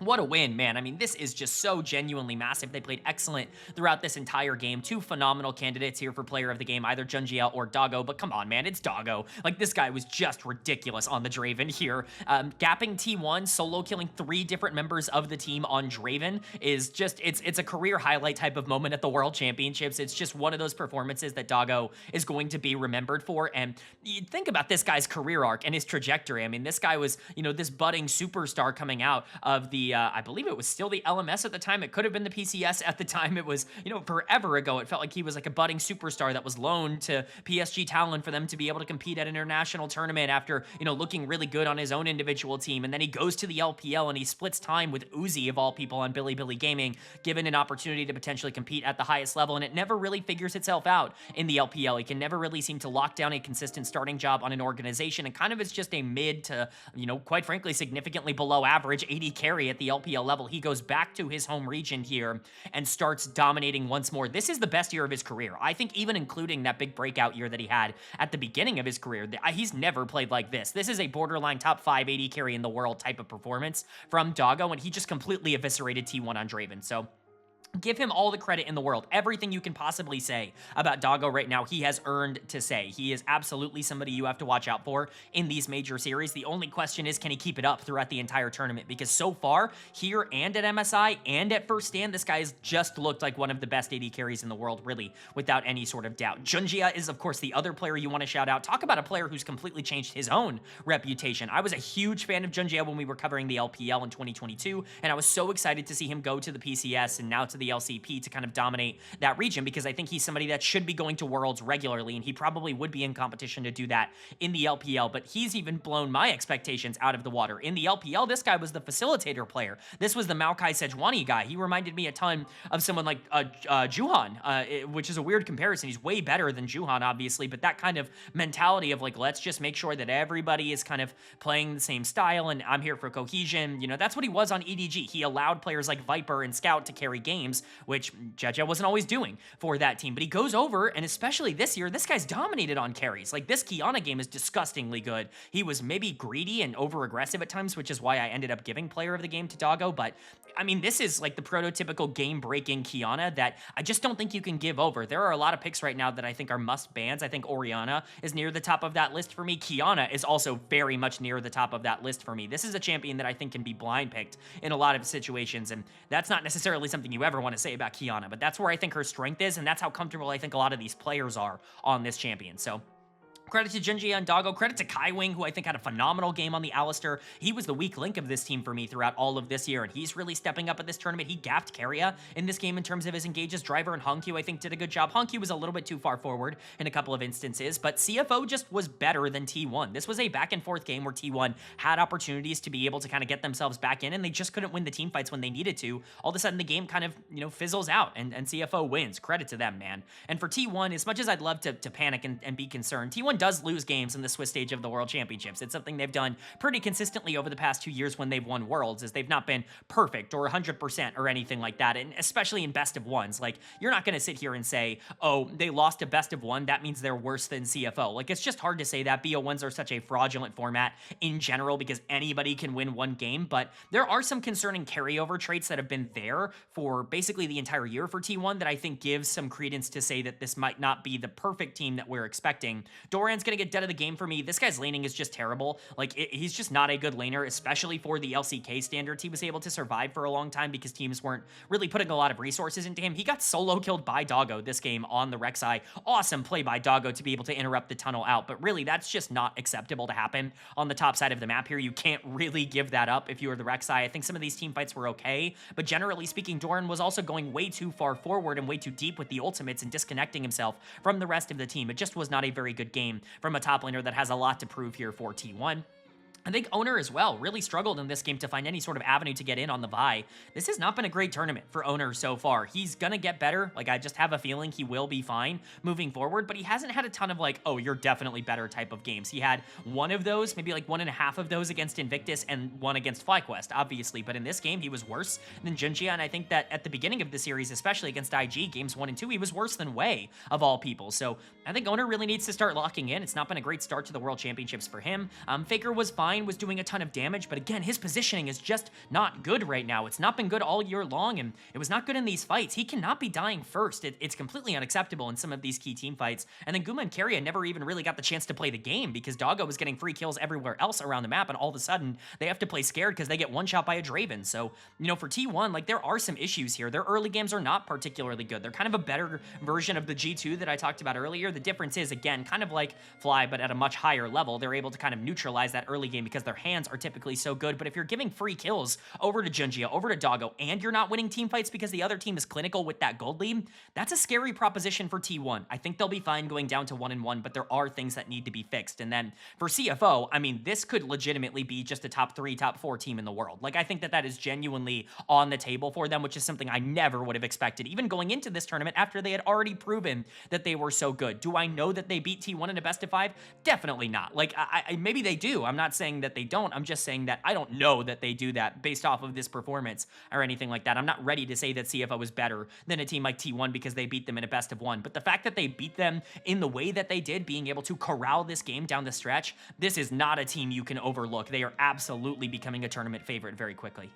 what a win, man. I mean, this is just so genuinely massive. They played excellent throughout this entire game. 2 phenomenal candidates here for player of the game, either Gen.G or Doggo, but come on, man, it's Doggo. Like, this guy was just ridiculous on the Draven here. Gapping T1, solo killing 3 different members of the team on Draven is just, it's a career highlight type of moment at the World Championships. It's just one of those performances that Doggo is going to be remembered for. And you think about this guy's career arc and his trajectory. I mean, this guy was, you know, this budding superstar coming out of the I believe it was still the LMS at the time. It could have been the PCS at the time. It was, you know, forever ago. It felt like he was like a budding superstar that was loaned to PSG Talon for them to be able to compete at an international tournament after, you know, looking really good on his own individual team. And then he goes to the LPL and he splits time with Uzi, of all people, on Bilibili Gaming, given an opportunity to potentially compete at the highest level. And it never really figures itself out in the LPL. He can never really seem to lock down a consistent starting job on an organization, and kind of is just a mid to, you know, quite frankly, significantly below average 80 carry at the LPL level. He goes back to his home region here and starts dominating once more. This is the best year of his career. I think even including that big breakout year that he had at the beginning of his career, he's never played like this. This is a borderline top 5 80 carry in the world type of performance from Doggo, and he just completely eviscerated T1 on Draven. So Give him all the credit in the world. Everything you can possibly say about Doggo right now, he has earned to say. He is absolutely somebody you have to watch out for in these major series. The only question is, can he keep it up throughout the entire tournament? Because so far, here and at MSI and at First Stand, this guy has just looked like one of the best AD carries in the world, really, without any sort of doubt. Gen.G is, of course, the other player you want to shout out. Talk about a player who's completely changed his own reputation. I was a huge fan of Gen.G when we were covering the LPL in 2022, and I was so excited to see him go to the PCS and now to the LCP to kind of dominate that region, because I think he's somebody that should be going to Worlds regularly, and he probably would be in competition to do that in the LPL, but he's even blown my expectations out of the water. In the LPL, this guy was the facilitator player. This was the Maokai Sejuani guy. He reminded me a ton of someone like Juhan, which is a weird comparison. He's way better than Juhan, obviously, but that kind of mentality of like, let's just make sure that everybody is kind of playing the same style, and I'm here for cohesion. You know, that's what he was on EDG. He allowed players like Viper and Scout to carry games, which Gen.G wasn't always doing for that team. But he goes over, and especially this year, this guy's dominated on carries. Like, this Qiyana game is disgustingly good. He was maybe greedy and over-aggressive at times, which is why I ended up giving player of the game to Doggo. But, I mean, this is like the prototypical game-breaking Qiyana that I just don't think you can give over. There are a lot of picks right now that I think are must-bans. I think Orianna is near the top of that list for me. Qiyana is also very much near the top of that list for me. This is a champion that I think can be blind-picked in a lot of situations, and that's not necessarily something you ever want to say about Qiyana, but that's where I think her strength is, and that's how comfortable I think a lot of these players are on this champion. So credit to Gen.G and Doggo. Credit to Kaiwing, who I think had a phenomenal game on the Alistar. He was the weak link of this team for me throughout all of this year, and he's really stepping up at this tournament. He gapped Keria in this game in terms of his engages. Driver and Hongyu, I think, did a good job. Hongyu was a little bit too far forward in a couple of instances, but CFO just was better than T1. This was a back-and-forth game where T1 had opportunities to be able to kind of get themselves back in, and they just couldn't win the team fights when they needed to. All of a sudden, the game kind of, you know, fizzles out, and CFO wins. Credit to them, man. And for T1, as much as I'd love to panic and be concerned, T1 does lose games in the Swiss stage of the World Championships. It's something they've done pretty consistently over the past 2 years when they've won Worlds, is they've not been perfect or 100% or anything like that, and especially in best of ones. Like, you're not going to sit here and say, oh, they lost a best of one, that means they're worse than CFO. Like, it's just hard to say that. BO1s are such a fraudulent format in general because anybody can win one game, but there are some concerning carryover traits that have been there for basically the entire year for T1 that I think gives some credence to say that this might not be the perfect team that we're expecting. Doran's going to get dead of the game for me. This guy's laning is just terrible. Like, he's just not a good laner, especially for the LCK standards. He was able to survive for a long time because teams weren't really putting a lot of resources into him. He got solo killed by Doggo this game on the Rek'Sai. Awesome play by Doggo to be able to interrupt the tunnel out, but really, that's just not acceptable to happen on the top side of the map here. You can't really give that up if you were the Rek'Sai. I think some of these team fights were okay, but generally speaking, Doran was also going way too far forward and way too deep with the ultimates and disconnecting himself from the rest of the team. It just was not a very good game from a top laner that has a lot to prove here for T1. I think Owner as well really struggled in this game to find any sort of avenue to get in on the Vi. This has not been a great tournament for Owner so far. He's gonna get better. Like, I just have a feeling he will be fine moving forward, but he hasn't had a ton of like, oh, you're definitely better type of games. He had one of those, maybe like 1.5 of those against Invictus and one against FlyQuest, obviously, but in this game, he was worse than Gen.G, and I think that at the beginning of the series, especially against IG, games 1 and 2, he was worse than Wei, of all people. So I think Owner really needs to start locking in. It's not been a great start to the World Championships for him. Faker was fine, was doing a ton of damage, but again, his positioning is just not good right now. It's not been good all year long, and it was not good in these fights. He cannot be dying first. It's completely unacceptable in some of these key team fights. And then Guma and Keria never even really got the chance to play the game because Doggo was getting free kills everywhere else around the map, and all of a sudden, they have to play scared because they get one shot by a Draven. So, you know, for T1, like, there are some issues here. Their early games are not particularly good. They're kind of a better version of the G2 that I talked about earlier. The difference is, again, kind of like Fly, but at a much higher level. They're able to kind of neutralize that early game because their hands are typically so good. But if you're giving free kills over to Gen.G, over to Doggo, and you're not winning team fights because the other team is clinical with that gold lead, that's a scary proposition for T1. I think they'll be fine going down to 1-1, but there are things that need to be fixed. And then for CFO, I mean, this could legitimately be just a top 3, top 4 team in the world. Like, I think that that is genuinely on the table for them, which is something I never would have expected, even going into this tournament after they had already proven that they were so good. Do I know that they beat T1 in a best of 5? Definitely not. Like, maybe they do. I'm not saying that they don't. I'm just saying that I don't know that they do that based off of this performance or anything like that. I'm not ready to say that CFO is better than a team like T1 because they beat them in a best of 1. But the fact that they beat them in the way that they did, being able to corral this game down the stretch, this is not a team you can overlook. They are absolutely becoming a tournament favorite very quickly.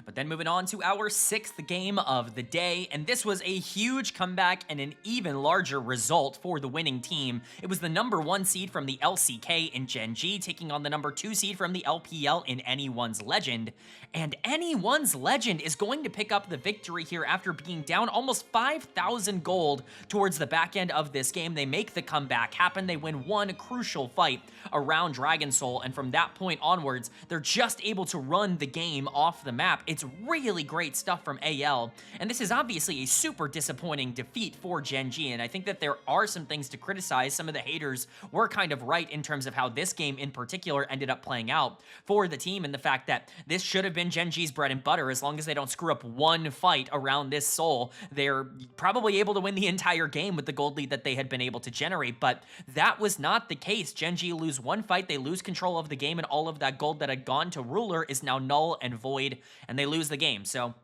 But then moving on to our 6th game of the day, and this was a huge comeback and an even larger result for the winning team. It was the number 1 seed from the LCK in Gen.G taking on the number 2 seed from the LPL in Anyone's Legend. And Anyone's Legend is going to pick up the victory here after being down almost 5,000 gold towards the back end of this game. They make the comeback happen. They win one crucial fight around Dragon Soul, and from that point onwards, they're just able to run the game off the map. It's really great stuff from AL, and this is obviously a super disappointing defeat for Gen.G, and I think that there are some things to criticize. Some of the haters were kind of right in terms of how this game in particular ended up playing out for the team, and the fact that this should have been Gen.G's bread and butter. As long as they don't screw up one fight around this Soul, they're probably able to win the entire game with the gold lead that they had been able to generate, but that was not the case. Gen.G lose one fight, they lose control of the game, and all of that gold that had gone to Ruler is now null and void, and they lose the game. So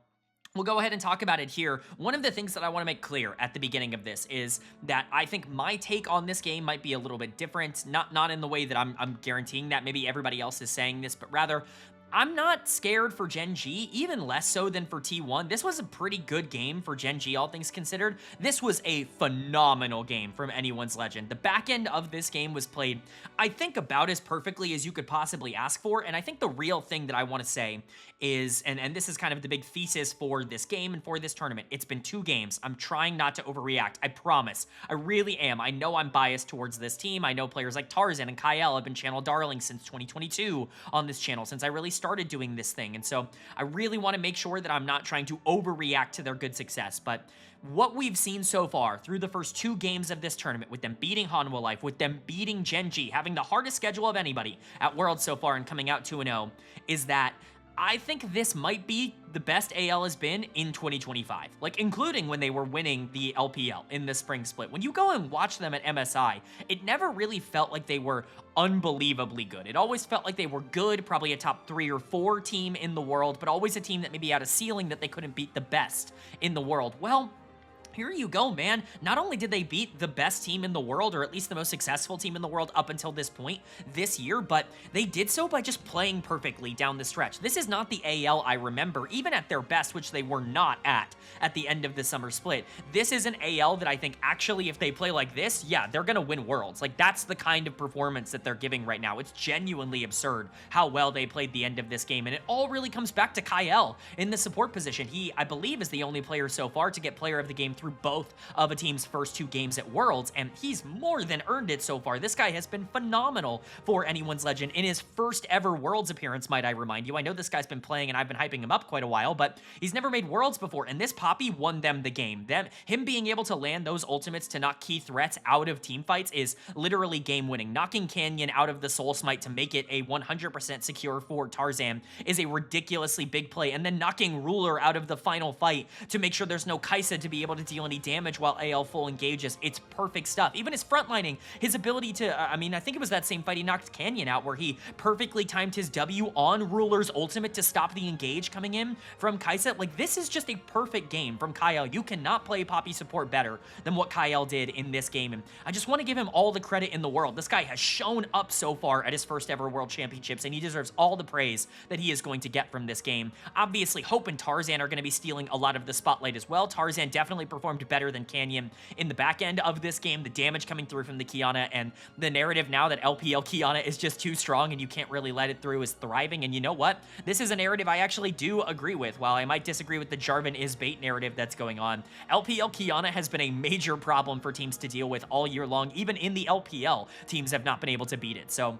we'll go ahead and talk about it here. One of the things that I want to make clear at the beginning of this is that I think my take on this game might be a little bit different, not in the way that I'm guaranteeing that maybe everybody else is saying this, but rather I'm not scared for Gen.G, even less so than for T1. This was a pretty good game for Gen.G, all things considered. This was a phenomenal game from Anyone's Legend. The back end of this game was played, I think, about as perfectly as you could possibly ask for, and I think the real thing that I want to say is, and this is kind of the big thesis for this game and for this tournament, it's been 2 games. I'm trying not to overreact, I promise. I really am. I know I'm biased towards this team. I know players like Tarzan and Kyle have been channel darlings since 2022 on this channel, since I really started doing this thing, and so I really want to make sure that I'm not trying to overreact to their good success. But what we've seen so far through the first 2 games of this tournament, with them beating Hanwha Life, with them beating Gen.G, having the hardest schedule of anybody at Worlds so far and coming out 2-0, is that I think this might be the best AL has been in 2025, like including when they were winning the LPL in the spring split. When you go and watch them at MSI, it never really felt like they were unbelievably good. It always felt like they were good, probably a top 3 or 4 team in the world, but always a team that maybe had a ceiling that they couldn't beat the best in the world. Well, here you go, man. Not only did they beat the best team in the world, or at least the most successful team in the world up until this point this year, but they did so by just playing perfectly down the stretch. This is not the AL I remember, even at their best, which they were not at the end of the summer split. This is an AL that I think actually, if they play like this, yeah, they're gonna win Worlds. Like, that's the kind of performance that they're giving right now. It's genuinely absurd how well they played the end of this game, and it all really comes back to Kyle in the support position. He, I believe, is the only player so far to get player of the game through both of a team's first 2 games at Worlds, and he's more than earned it so far. This guy has been phenomenal for Anyone's Legend in his first ever Worlds appearance, might I remind you. I know this guy's been playing and I've been hyping him up quite a while, but he's never made Worlds before, and this Poppy won them the game. Him being able to land those ultimates to knock key threats out of team fights is literally game-winning. Knocking Canyon out of the Soul Smite to make it a 100% secure for Tarzan is a ridiculously big play, and then knocking Ruler out of the final fight to make sure there's no Kaisa to be able to deal any damage while AL full engages. It's perfect stuff. Even his frontlining, his ability to, I mean, I think it was that same fight he knocked Canyon out where he perfectly timed his W on Ruler's ultimate to stop the engage coming in from Kaisa. Like, this is just a perfect game from Kyle. You cannot play Poppy support better than what Kyle did in this game, and I just want to give him all the credit in the world. This guy has shown up so far at his first ever World Championships, and he deserves all the praise that he is going to get from this game. Obviously, Hope and Tarzan are going to be stealing a lot of the spotlight as well. Tarzan definitely performed better than Canyon in the back end of this game. The damage coming through from the Kiana, and the narrative now that LPL Kiana is just too strong and you can't really let it through, is thriving. And you know what? This is a narrative I actually do agree with. While I might disagree with the Jarvan is bait narrative that's going on, LPL Kiana has been a major problem for teams to deal with all year long. Even in the LPL, teams have not been able to beat it. So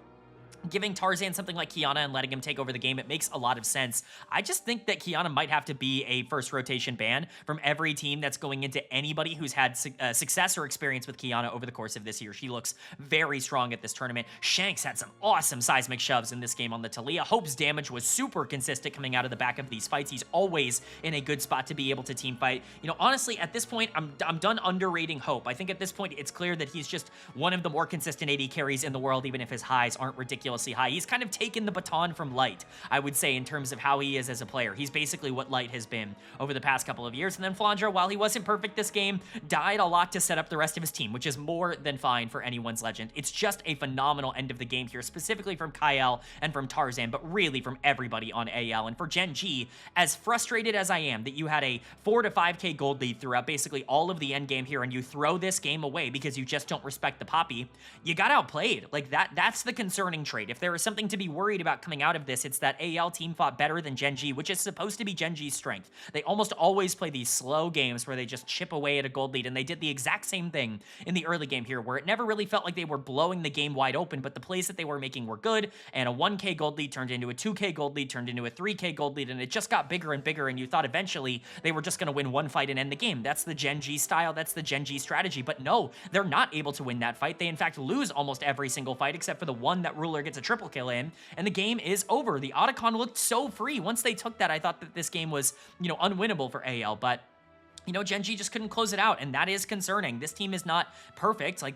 giving Tarzan something like Kiana and letting him take over the game, it makes a lot of sense. I just think that Kiana might have to be a first rotation ban from every team that's going into anybody who's had success or experience with Kiana over the course of this year. She looks very strong at this tournament. Shanks had some awesome seismic shoves in this game on the Talia. Hope's damage was super consistent coming out of the back of these fights. He's always in a good spot to be able to team fight. You know, honestly, at this point, I'm done underrating Hope. I think at this point, it's clear that he's just one of the more consistent AD carries in the world, even if his highs aren't ridiculous ridiculously high. He's kind of taken the baton from Light, I would say, in terms of how he is as a player. He's basically what Light has been over the past couple of years. And then Flandre, while he wasn't perfect this game, died a lot to set up the rest of his team, which is more than fine for anyone's Legend. It's just a phenomenal end of the game here, specifically from Kyle and from Tarzan, but really from everybody on AL. And for Gen.G, as frustrated as I am that you had a 4 to 5k gold lead throughout basically all of the end game here, and you throw this game away because you just don't respect the Poppy, you got outplayed. Like, that's the concerning trait. If there is something to be worried about coming out of this, it's that AL team fought better than Gen.G, which is supposed to be Gen.G's strength. They almost always play these slow games where they just chip away at a gold lead, and they did the exact same thing in the early game here, where it never really felt like they were blowing the game wide open, but the plays that they were making were good, and a 1k gold lead turned into a 2k gold lead, turned into a 3k gold lead, and it just got bigger and bigger, and you thought eventually they were just going to win one fight and end the game. That's the Gen.G style, that's the Gen.G strategy, but no, they're not able to win that fight. They in fact lose almost every single fight except for the one that Ruler gets a triple kill in, and the game is over. The Otacon looked so free. Once they took that, I thought that this game was, you know, unwinnable for AL, but you know, Gen.G just couldn't close it out, and that is concerning. This team is not perfect. Like,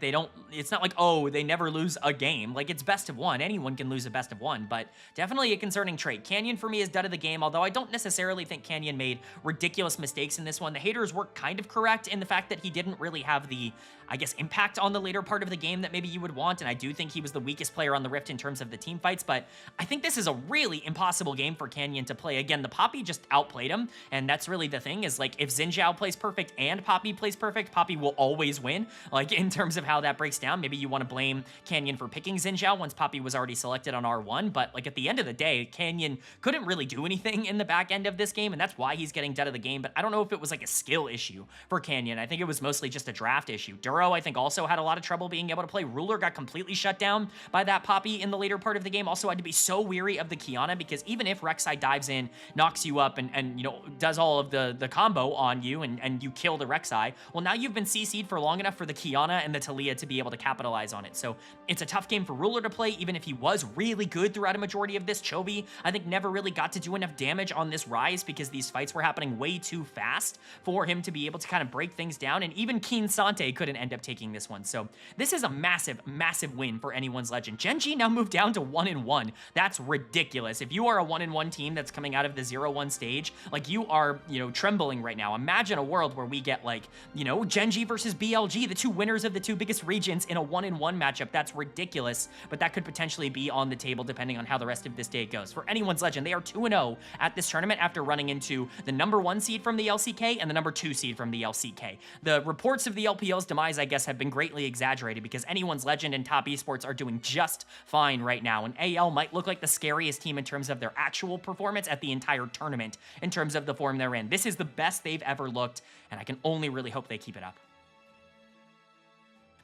it's not like, oh, they never lose a game. Like, it's best of one. Anyone can lose a best of one, but definitely a concerning trait. Canyon, for me, is dud of the game, although I don't necessarily think Canyon made ridiculous mistakes in this one. The haters were kind of correct in the fact that he didn't really have the, I guess, impact on the later part of the game that maybe you would want, and I do think he was the weakest player on the Rift in terms of the team fights, but I think this is a really impossible game for Canyon to play. Again, the Poppy just outplayed him, and that's really the thing, is like, if Xin Zhao plays perfect and Poppy plays perfect, Poppy will always win. Like, in terms of how that breaks down, maybe you want to blame Canyon for picking Xin Zhao once Poppy was already selected on R1, but like, at the end of the day, Canyon couldn't really do anything in the back end of this game, and that's why he's getting dead of the game. But I don't know if it was like a skill issue for Canyon. I think it was mostly just a draft issue. Duro, I think, also had a lot of trouble being able to play. Ruler got completely shut down by that Poppy in the later part of the game. Also had to be so weary of the Kiana, because even if Rek'Sai dives in, knocks you up, and you know, does all of the combo on you, and you kill the Rek'Sai, well, now you've been CC'd for long enough for the Kiana and the Taliyah to be able to capitalize on it. So it's a tough game for Ruler to play, even if he was really good throughout a majority of this. Chovy, I think, never really got to do enough damage on this Rise because these fights were happening way too fast for him to be able to kind of break things down, and even Keen Sante couldn't end up taking this one. So this is a massive, massive win for anyone's Legend. Gen.G now moved down to 1-1. That's ridiculous. If you are a 1-1 team that's coming out of the 0-1 stage, like, you are, you know, trembling right now. Imagine a world where we get, like, you know, Gen.G versus BLG, the two winners of the two biggest regions in a 1-1 matchup. That's ridiculous, but that could potentially be on the table depending on how the rest of this day goes. For anyone's Legend, they are 2-0 at this tournament after running into the #1 seed from the LCK and the #2 seed from the LCK. The reports of the LPL's demise, I guess, have been greatly exaggerated, because anyone's Legend and top esports are doing just fine right now, and AL might look like the scariest team in terms of their actual performance at the entire tournament in terms of the form they're in. This is the best they've ever looked, and I can only really hope they keep it up.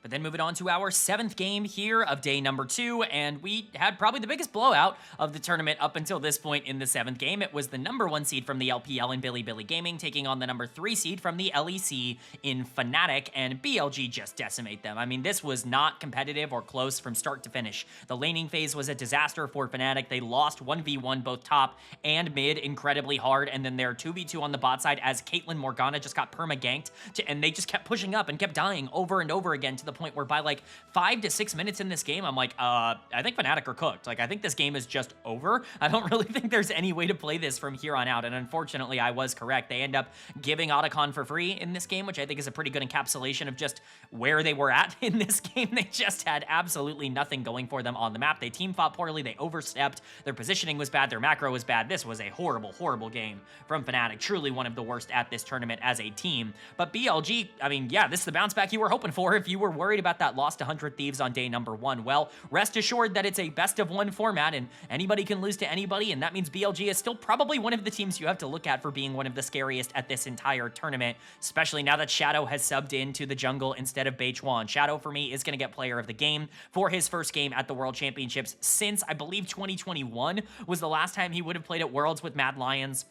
But then moving on to our 7th game here of day number 2, and we had probably the biggest blowout of the tournament up until this point in the 7th game. It was the #1 seed from the LPL in Bilibili Gaming taking on the #3 seed from the LEC in Fnatic, and BLG just decimate them. I mean, this was not competitive or close from start to finish. The laning phase was a disaster for Fnatic. They lost 1v1 both top and mid incredibly hard, and then their 2v2 on the bot side as Caitlyn Morgana just got perma-ganked, and they just kept pushing up and kept dying over and over again, to the point where by like 5 to 6 minutes in this game, I'm like, I think Fnatic are cooked. Like, I think this game is just over. I don't really think there's any way to play this from here on out, and unfortunately, I was correct. They end up giving Otacon for free in this game, which I think is a pretty good encapsulation of just where they were at in this game. They just had absolutely nothing going for them on the map. They team fought poorly, they overstepped, their positioning was bad, their macro was bad. This was a horrible, horrible game from Fnatic. Truly one of the worst at this tournament as a team. But BLG, I mean, yeah, this is the bounce back you were hoping for if you were worried about that loss to 100 Thieves on day number 1. Well, rest assured that it's a best-of-1 format, and anybody can lose to anybody, and that means BLG is still probably one of the teams you have to look at for being one of the scariest at this entire tournament, especially now that Shadow has subbed into the jungle instead of Beichuan. Shadow, for me, is going to get player of the game for his first game at the World Championships since, I believe, 2021 was the last time he would have played at Worlds with Mad Lions.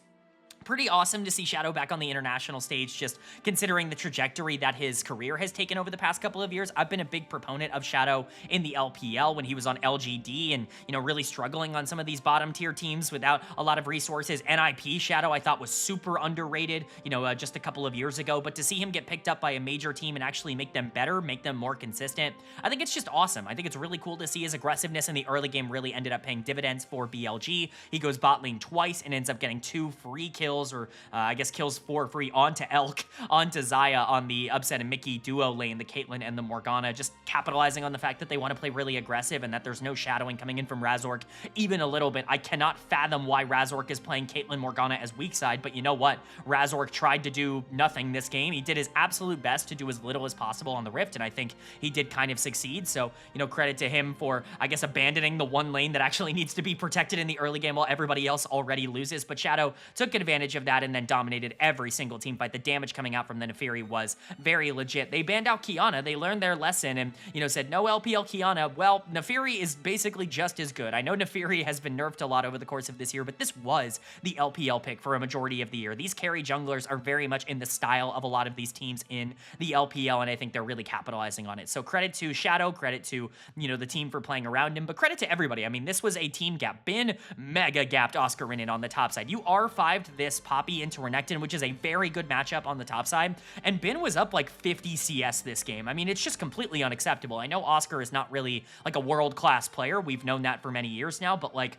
Pretty awesome to see Shadow back on the international stage, just considering the trajectory that his career has taken over the past couple of years. I've been a big proponent of Shadow in the LPL when he was on LGD and, really struggling on some of these bottom tier teams without a lot of resources. NIP Shadow I thought was super underrated, just a couple of years ago, but to see him get picked up by a major team and actually make them better, make them more consistent, I think it's just awesome. I think it's really cool to see his aggressiveness in the early game really ended up paying dividends for BLG. He goes bot lane twice and ends up getting 2 free kills, or I guess kills for free onto Elk, onto Xayah on the Upset and Mickey duo lane, the Caitlyn and the Morgana, just capitalizing on the fact that they want to play really aggressive and that there's no shadowing coming in from Razork even a little bit. I cannot fathom why Razork is playing Caitlyn Morgana as weak side, but you know what? Razork tried to do nothing this game. He did his absolute best to do as little as possible on the Rift, and I think he did kind of succeed, so, credit to him for, I guess, abandoning the one lane that actually needs to be protected in the early game while everybody else already loses, but Shadow took advantage of that and then dominated every single team fight. The damage coming out from the Naafiri was very legit. They banned out Qiyana. They learned their lesson and, said no LPL Qiyana. Well, Naafiri is basically just as good. I know Naafiri has been nerfed a lot over the course of this year, but this was the LPL pick for a majority of the year. These carry junglers are very much in the style of a lot of these teams in the LPL, and I think they're really capitalizing on it. So credit to Shadow, credit to, the team for playing around him, but credit to everybody. I mean, this was a team gap. Bin mega gapped Oscar Rinnan on the top side. You R5'd this Poppy into Renekton, which is a very good matchup on the top side, and Bin was up like 50 CS this game. I mean, it's just completely unacceptable. I know Oscar is not really like a world-class player. We've known that for many years now, but like,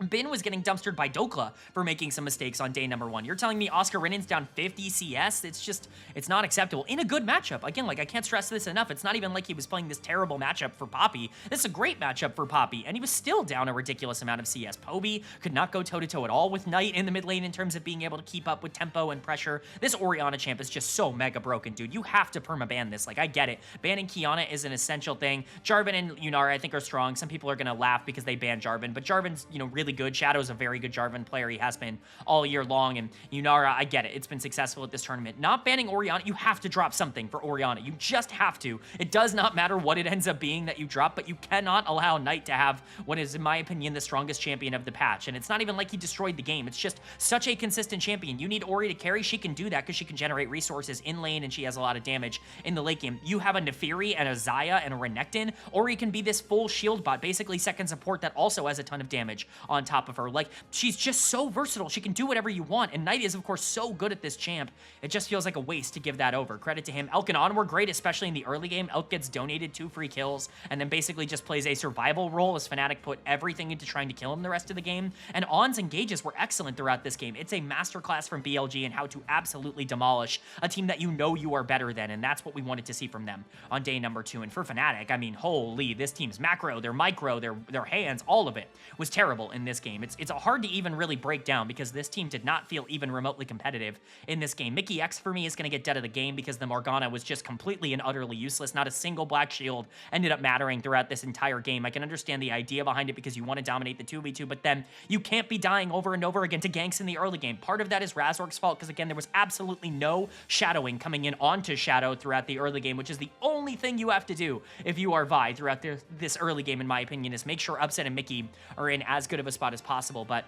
Bin was getting dumpstered by Dokla for making some mistakes on day number 1. You're telling me Oscar Rinnan's down 50 CS? It's not acceptable. In a good matchup. Again, like, I can't stress this enough. It's not even like he was playing this terrible matchup for Poppy. This is a great matchup for Poppy, and he was still down a ridiculous amount of CS. Poby could not go toe-to-toe at all with Knight in the mid lane in terms of being able to keep up with tempo and pressure. This Orianna champ is just so mega broken, dude. You have to perma-ban this. Like, I get it. Banning Qiyana is an essential thing. Jarvan and Yunara, I think, are strong. Some people are going to laugh because they banned Jarvan, but Jarvan's, really good. Shadow's a very good Jarvan player. He has been all year long, and Yunara, I get it. It's been successful at this tournament. Not banning Orianna, you have to drop something for Orianna. You just have to. It does not matter what it ends up being that you drop, but you cannot allow Knight to have what is, in my opinion, the strongest champion of the patch, and it's not even like he destroyed the game. It's just such a consistent champion. You need Ori to carry. She can do that because she can generate resources in lane, and she has a lot of damage in the late game. You have a Naafiri and a Xayah and a Renekton. Ori can be this full shield bot, basically second support that also has a ton of damage on top of her. Like, she's just so versatile. She can do whatever you want, and Knight is, of course, so good at this champ. It just feels like a waste to give that over. Credit to him. Elk and On were great, especially in the early game. Elk gets donated 2 free kills, and then basically just plays a survival role as Fnatic put everything into trying to kill him the rest of the game. And On's engages were excellent throughout this game. It's a masterclass from BLG in how to absolutely demolish a team that you are better than, and that's what we wanted to see from them on day number 2. And for Fnatic, I mean, holy, this team's macro, their micro, their hands, all of it was terrible in this game. It's hard to even really break down because this team did not feel even remotely competitive in this game. Mickey X for me is going to get dead of the game because the Morgana was just completely and utterly useless. Not a single black shield ended up mattering throughout this entire game. I can understand the idea behind it because you want to dominate the 2v2, but then you can't be dying over and over again to ganks in the early game. Part of that is Razork's fault because, again, there was absolutely no shadowing coming in onto Shadow throughout the early game, which is the only thing you have to do if you are Vi throughout this early game, in my opinion, is make sure Upset and Mickey are in as good of a spot as possible. But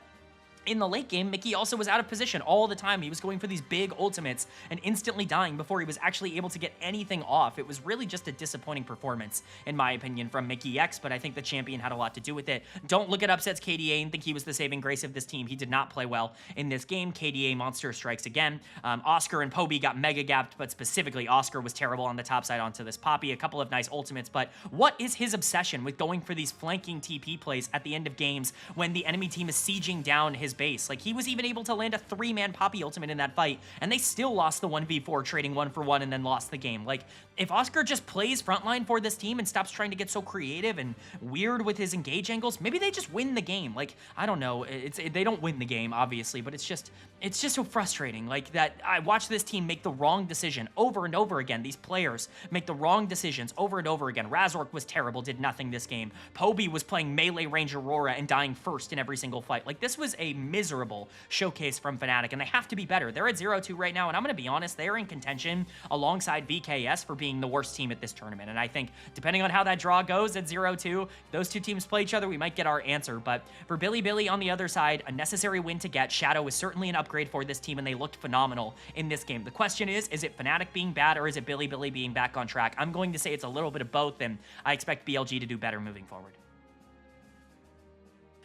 in the late game, Mickey also was out of position all the time. He was going for these big ultimates and instantly dying before he was actually able to get anything off. It was really just a disappointing performance, in my opinion, from Mickey X, but I think the champion had a lot to do with it. Don't look at Upset's KDA and think he was the saving grace of this team. He did not play well in this game. KDA monster strikes again. Oscar and Poby got mega gapped, but specifically Oscar was terrible on the top side onto this Poppy. A couple of nice ultimates, but what is his obsession with going for these flanking TP plays at the end of games when the enemy team is sieging down his base? Like, he was even able to land a 3-man Poppy ultimate in that fight, and they still lost the 1v4, trading 1-for-1, and then lost the game. Like, if Oscar just plays frontline for this team and stops trying to get so creative and weird with his engage angles, maybe they just win the game. Like, I don't know. They don't win the game, obviously, but it's just so frustrating. Like, that I watch this team make the wrong decision over and over again. These players make the wrong decisions over and over again. Razork was terrible, did nothing this game. Poby was playing melee range Aurora and dying first in every single fight. Like, this was a miserable showcase from Fnatic, and they have to be better. They're at 0-2 right now, and I'm going to be honest, they're in contention alongside VKS for being the worst team at this tournament. And I think depending on how that draw goes at 0-2, those two teams play each other, we might get our answer. But for Bilibili on the other side, a necessary win to get. Shadow is certainly an upgrade for this team, and they looked phenomenal in this game. The question is it Fnatic being bad, or is it Bilibili being back on track? I'm going to say it's a little bit of both, and I expect BLG to do better moving forward.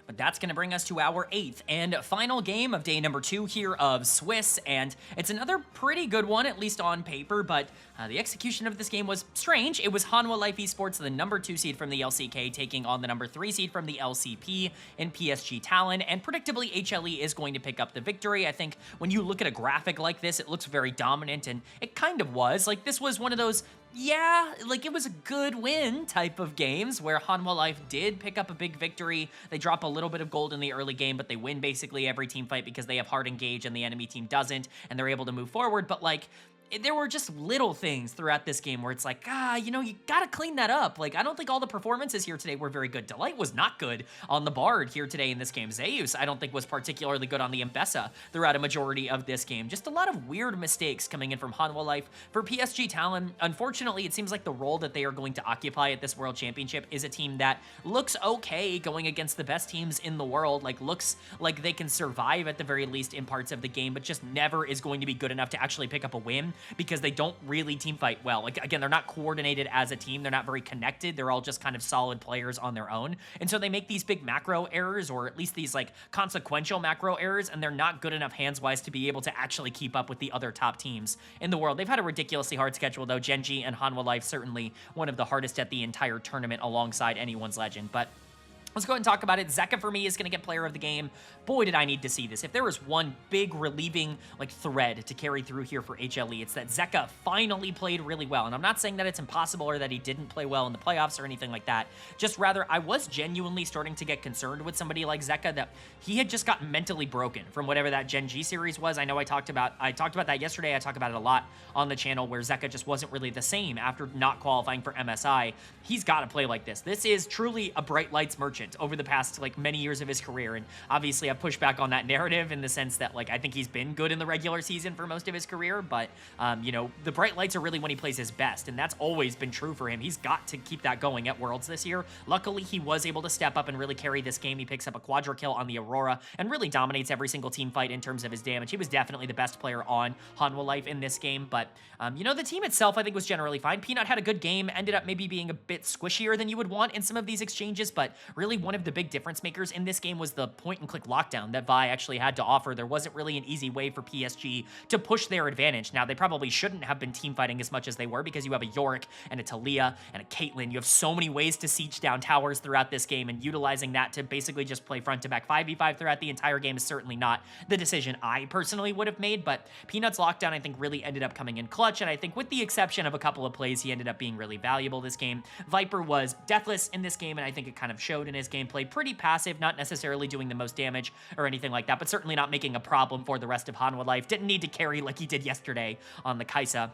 But that's going to bring us to our 8th and final game of day number 2 here of Swiss, and it's another pretty good one, at least on paper, but the execution of this game was strange. It was Hanwha Life Esports, the number 2 seed from the LCK, taking on the number 3 seed from the LCP in PSG Talon, and predictably, HLE is going to pick up the victory. I think when you look at a graphic like this, it looks very dominant, and it kind of was. Like, this was one of those, yeah, like it was a good win type of games where Hanwha Life did pick up a big victory. They drop a little bit of gold in the early game, but they win basically every team fight because they have hard engage and the enemy team doesn't, and they're able to move forward. But like, there were just little things throughout this game where it's like, you know, you gotta clean that up. Like, I don't think all the performances here today were very good. Delight was not good on the Bard here today in this game. Zeus, I don't think, was particularly good on the Mbessa throughout a majority of this game. Just a lot of weird mistakes coming in from Hanwha Life. For PSG Talon, unfortunately, it seems like the role that they are going to occupy at this World Championship is a team that looks okay going against the best teams in the world, like looks like they can survive at the very least in parts of the game, but just never is going to be good enough to actually pick up a win, because they don't really team fight well. Like, again, they're not coordinated as a team. They're not very connected. They're all just kind of solid players on their own. And so they make these big macro errors, or at least these like consequential macro errors, and they're not good enough hands-wise to be able to actually keep up with the other top teams in the world. They've had a ridiculously hard schedule, though. Gen.G and Hanwha Life certainly one of the hardest at the entire tournament alongside anyone's legend. But let's go ahead and talk about it. Zeka, for me, is going to get player of the game. Boy, did I need to see this. If there was one big relieving like thread to carry through here for HLE, it's that Zeka finally played really well. And I'm not saying that it's impossible or that he didn't play well in the playoffs or anything like that. Just rather, I was genuinely starting to get concerned with somebody like Zeka, that he had just gotten mentally broken from whatever that Gen.G series was. I know I talked about that yesterday. I talked about it a lot on the channel, where Zeka just wasn't really the same after not qualifying for MSI. He's got to play like this. This is truly a bright lights merchant over the past like many years of his career, and obviously I've pushed back on that narrative in the sense that like I think he's been good in the regular season for most of his career, but you know, the bright lights are really when he plays his best, and that's always been true for him. He's got to keep that going at Worlds this year. Luckily, he was able to step up and really carry this game. He picks up a quadra kill on the Aurora and really dominates every single team fight in terms of his damage. He was definitely the best player on Hanwha Life in this game, but you know, the team itself I think was generally fine. Peanut had a good game, ended up maybe being a bit squishier than you would want in some of these exchanges, but really one of the big difference makers in this game was the point-and-click lockdown that Vi actually had to offer. There wasn't really an easy way for PSG to push their advantage. Now, they probably shouldn't have been team fighting as much as they were, because you have a Yorick and a Talia and a Caitlyn. You have so many ways to siege down towers throughout this game, and utilizing that to basically just play front-to-back 5v5 throughout the entire game is certainly not the decision I personally would have made, but Peanut's lockdown, I think, really ended up coming in clutch, and I think with the exception of a couple of plays, he ended up being really valuable this game. Viper was deathless in this game, and I think it kind of showed in his gameplay. Pretty passive, not necessarily doing the most damage or anything like that, but certainly not making a problem for the rest of Hanwha Life. Didn't need to carry like he did yesterday on the Kai'Sa.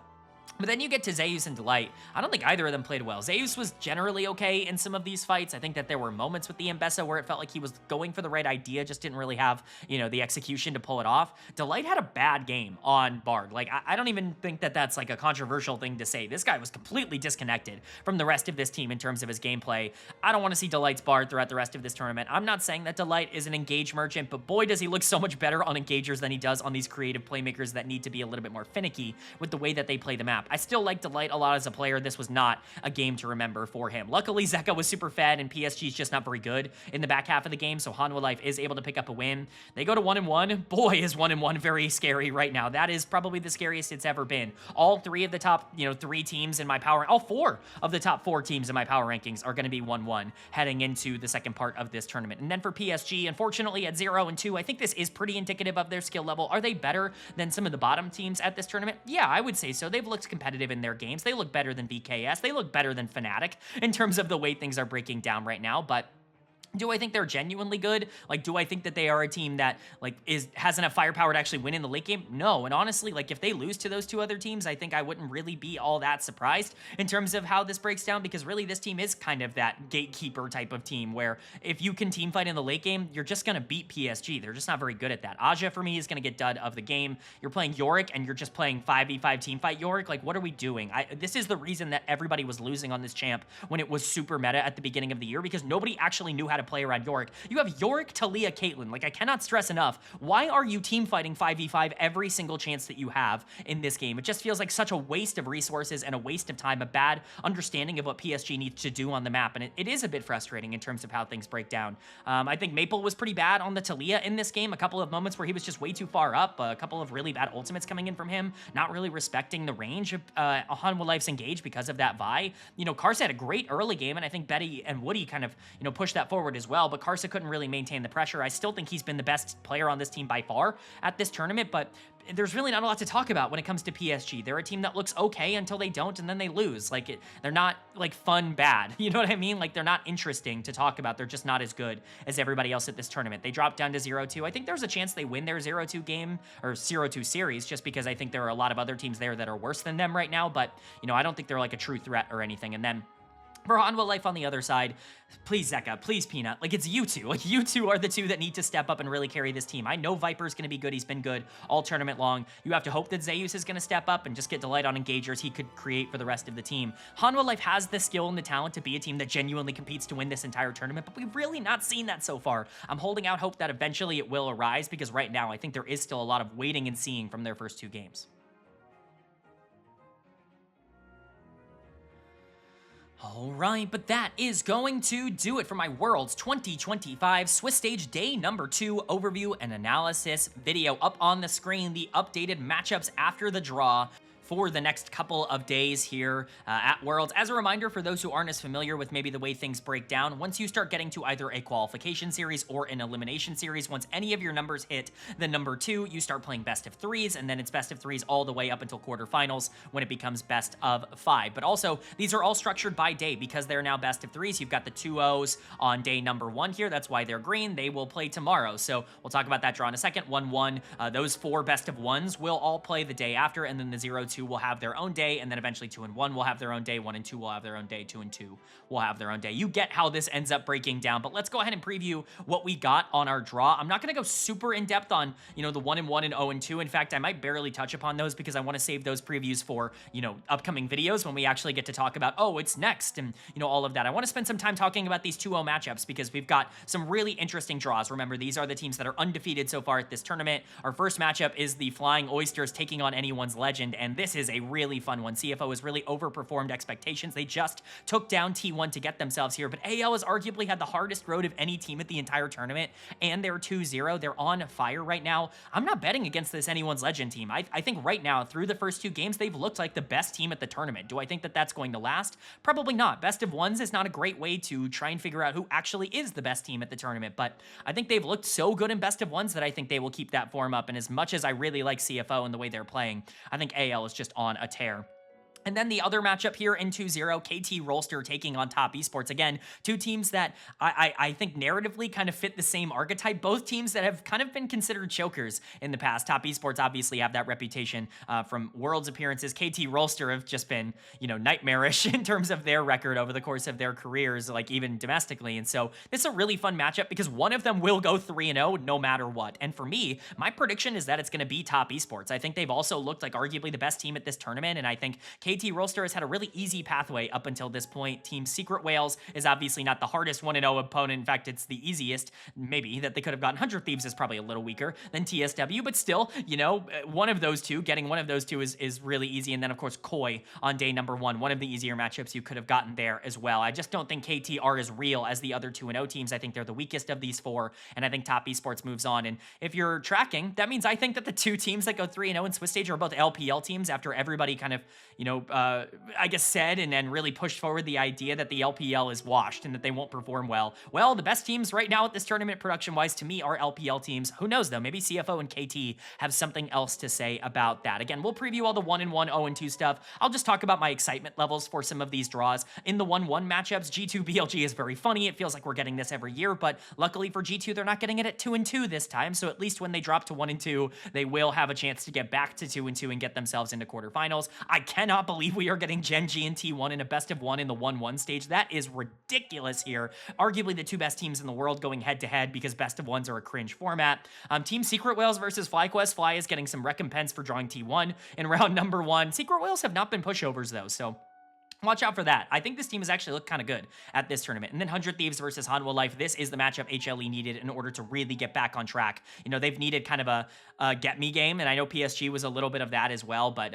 But then you get to Zeus and Delight. I don't think either of them played well. Zeus was generally okay in some of these fights. I think that there were moments with the Mbessa where it felt like he was going for the right idea, just didn't really have, you know, the execution to pull it off. Delight had a bad game on Bard. Like, I don't even think that that's like a controversial thing to say. This guy was completely disconnected from the rest of this team in terms of his gameplay. I don't want to see Delight's Bard throughout the rest of this tournament. I'm not saying that Delight is an engage merchant, but boy, does he look so much better on engagers than he does on these creative playmakers that need to be a little bit more finicky with the way that they play the map. I still like Delight a lot as a player. This was not a game to remember for him. Luckily, Zeka was super fed, and PSG's just not very good in the back half of the game, so Hanwha Life is able to pick up a win. They go to 1-1. Boy, is 1-1 very scary right now. That is probably the scariest it's ever been. All three of the top, you know, three teams in my power, all four of the top four teams in my power rankings are going to be 1-1 heading into the second part of this tournament. And then for PSG, unfortunately at 0-2, I think this is pretty indicative of their skill level. Are they better than some of the bottom teams at this tournament? Yeah, I would say so. They've looked competitive in their games. They look better than VKS. They look better than Fnatic in terms of the way things are breaking down right now, but Do I think they're genuinely good? Like, do I think that they are a team that like has enough firepower to actually win in the late game? No. And honestly, like if they lose to those two other teams, I think I wouldn't really be all that surprised in terms of how this breaks down, because really this team is kind of that gatekeeper type of team where if you can team fight in the late game, you're just going to beat PSG. They're just not very good at that. Aja for me is going to get dud of the game. You're playing Yorick and you're just playing 5v5 team fight Yorick. Like, what are we doing? This is the reason that everybody was losing on this champ when it was super meta at the beginning of the year, because nobody actually knew how to play around Yorick. You have Yorick, Talia, Caitlyn. Like, I cannot stress enough, why are you team fighting 5v5 every single chance that you have in this game? It just feels like such a waste of resources and a waste of time, a bad understanding of what PSG needs to do on the map, and it is a bit frustrating in terms of how things break down. I think Maple was pretty bad on the Talia in this game. A couple of moments where he was just way too far up, a couple of really bad ultimates coming in from him, not really respecting the range of Hanwha Life's engage because of that Vi. You know, Karsa had a great early game, and I think Betty and Woody kind of, you know, pushed that forward as well, but Karsa couldn't really maintain the pressure. I still think he's been the best player on this team by far at this tournament, but there's really not a lot to talk about when it comes to PSG. They're a team that looks okay until they don't, and then they lose. Like, they're not, like, fun bad. You know what I mean? Like, they're not interesting to talk about. They're just not as good as everybody else at this tournament. They dropped down to 0-2. I think there's a chance they win their 0-2 game, or 0-2 series, just because I think there are a lot of other teams there that are worse than them right now, but, you know, I don't think they're, like, a true threat or anything. And then for Hanwha Life on the other side, please Zeka, please Peanut. Like, it's you two. Like, you two are the two that need to step up and really carry this team. I know Viper's going to be good. He's been good all tournament long. You have to hope that Zeus is going to step up and just get delight on engagers he could create for the rest of the team. Hanwha Life has the skill and the talent to be a team that genuinely competes to win this entire tournament, but we've really not seen that so far. I'm holding out hope that eventually it will arise, because right now I think there is still a lot of waiting and seeing from their first two games. All right, but that is going to do it for my Worlds 2025 Swiss Stage Day number 2 overview and analysis video. Up on the screen, the updated matchups after the draw for the next couple of days here at Worlds. As a reminder, for those who aren't as familiar with maybe the way things break down, once you start getting to either a qualification series or an elimination series, once any of your numbers hit the number 2, you start playing best of 3s, and then it's best of 3s all the way up until quarterfinals when it becomes best of 5. But also, these are all structured by day because they're now best of 3s. You've got the 2-0s on day number 1 here. That's why they're green. They will play tomorrow. So we'll talk about that draw in a second. 1-1. Those 4 best of 1s will all play the day after, and then the 0-2 will have their own day, and then eventually 2 and 1 will have their own day, 1 and 2 will have their own day, 2 and 2 will have their own day. You get how this ends up breaking down, but let's go ahead and preview what we got on our draw. I'm not going to go super in depth on, you know, the 1 and 1 and 0 and 2. In fact, I might barely touch upon those because I want to save those previews for, you know, upcoming videos when we actually get to talk about, oh, it's next, and, you know, all of that. I want to spend some time talking about these 2-0 matchups because we've got some really interesting draws. Remember, these are the teams that are undefeated so far at this tournament. Our first matchup is the Flying Oysters taking on anyone's Legend, and this is a really fun one. CFO has really overperformed expectations. They just took down T1 to get themselves here, but AL has arguably had the hardest road of any team at the entire tournament, and they're 2-0. They're on fire right now. I'm not betting against this anyone's Legend team. I think right now, through the first 2 games, they've looked like the best team at the tournament. Do I think that that's going to last? Probably not. Best of 1s is not a great way to try and figure out who actually is the best team at the tournament, but I think they've looked so good in best of 1s that I think they will keep that form up, and as much as I really like CFO and the way they're playing, I think AL is just on a tear. And then the other matchup here in 2-0, KT Rolster taking on Top Esports. Again, 2 teams that I think narratively kind of fit the same archetype. Both teams that have kind of been considered chokers in the past. Top Esports obviously have that reputation from Worlds appearances. KT Rolster have just been, you know, nightmarish in terms of their record over the course of their careers, like even domestically. And so this is a really fun matchup because one of them will go 3-0 no matter what. And for me, my prediction is that it's going to be Top Esports. I think they've also looked like arguably the best team at this tournament, and I think KT Rolster has had a really easy pathway up until this point. Team Secret Whales is obviously not the hardest 1-0 opponent. In fact, it's the easiest, maybe, that they could have gotten. 100 Thieves is probably a little weaker than TSW, but still, you know, one of those two, getting one of those two is really easy. And then, of course, KOI on day number 1, one of the easier matchups you could have gotten there as well. I just don't think KT are as real as the other 2-0 teams. I think they're the weakest of these 4, and I think Top Esports moves on. And if you're tracking, that means I think that the 2 teams that go 3-0 in Swiss Stage are both LPL teams after everybody kind of, you know, I guess said and really pushed forward the idea that the LPL is washed and that they won't perform well. Well, the best teams right now at this tournament production-wise to me are LPL teams. Who knows though? Maybe CFO and KT have something else to say about that. Again, we'll preview all the 1-1, 0-2 stuff. I'll just talk about my excitement levels for some of these draws. In the 1-1 matchups, G2 BLG is very funny. It feels like we're getting this every year, but luckily for G2, they're not getting it at 2-2 this time. So at least when they drop to 1-2, they will have a chance to get back to 2-2 and get themselves into quarterfinals. I cannot believe we are getting Gen.G and T1 in a best of one in the 1-1 stage. That is ridiculous here. Arguably the two best teams in the world going head to head because best of ones are a cringe format. Team Secret Whales versus FlyQuest. Fly is getting some recompense for drawing T1 in round number 1. Secret Whales have not been pushovers though, so watch out for that. I think this team has actually looked kind of good at this tournament. And then 100 Thieves versus Hanwha Life. This is the matchup HLE needed in order to really get back on track. You know, they've needed kind of a get-me game, and I know PSG was a little bit of that as well, but,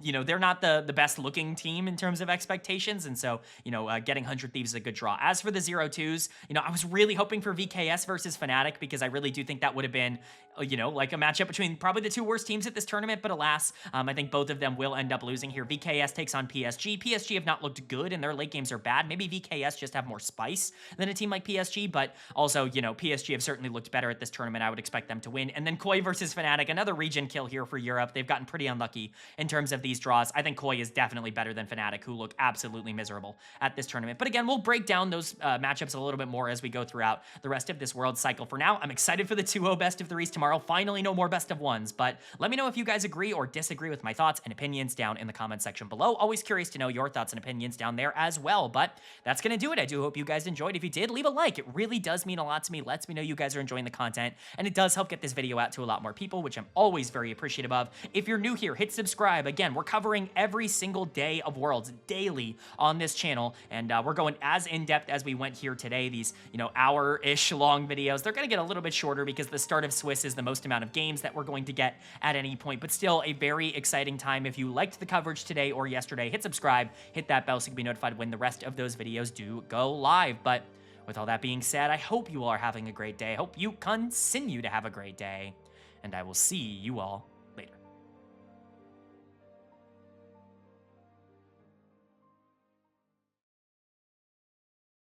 you know, they're not the best looking team in terms of expectations, and so, you know, getting 100 Thieves is a good draw. As for the 0-2s, you know, I was really hoping for VKS versus Fnatic because I really do think that would have been, you know, like a matchup between probably the two worst teams at this tournament, but alas, I think both of them will end up losing here. VKS takes on PSG. PSG have not looked good and their late games are bad. Maybe VKS just have more spice than a team like PSG, but also, you know, PSG have certainly looked better at this tournament. I would expect them to win. And then KOI versus Fnatic, another region kill here for Europe. They've gotten pretty unlucky in terms of these draws. I think KOI is definitely better than Fnatic, who look absolutely miserable at this tournament. But again, we'll break down those matchups a little bit more as we go throughout the rest of this world cycle. For now, I'm excited for the 2-0 best of threes tomorrow. Finally, no more best of ones, but let me know if you guys agree or disagree with my thoughts and opinions down in the comment section below. Always curious to know your thoughts and opinions down there as well, but that's gonna do it. I do hope you guys enjoyed. If you did, leave a like. It really does mean a lot to me. Lets me know you guys are enjoying the content, and it does help get this video out to a lot more people, which I'm always very appreciative of. If you're new here, hit subscribe. Again, we're covering every single day of Worlds daily on this channel, and we're going as in-depth as we went here today. These, you know, hour-ish long videos, they're gonna get a little bit shorter because the start of Swiss is the most amount of games that we're going to get at any point, but still a very exciting time. If you liked the coverage today or yesterday, hit subscribe, hit that bell so you can be notified when the rest of those videos do go live. But with all that being said, I hope you all are having a great day. I hope you continue to have a great day, and I will see you all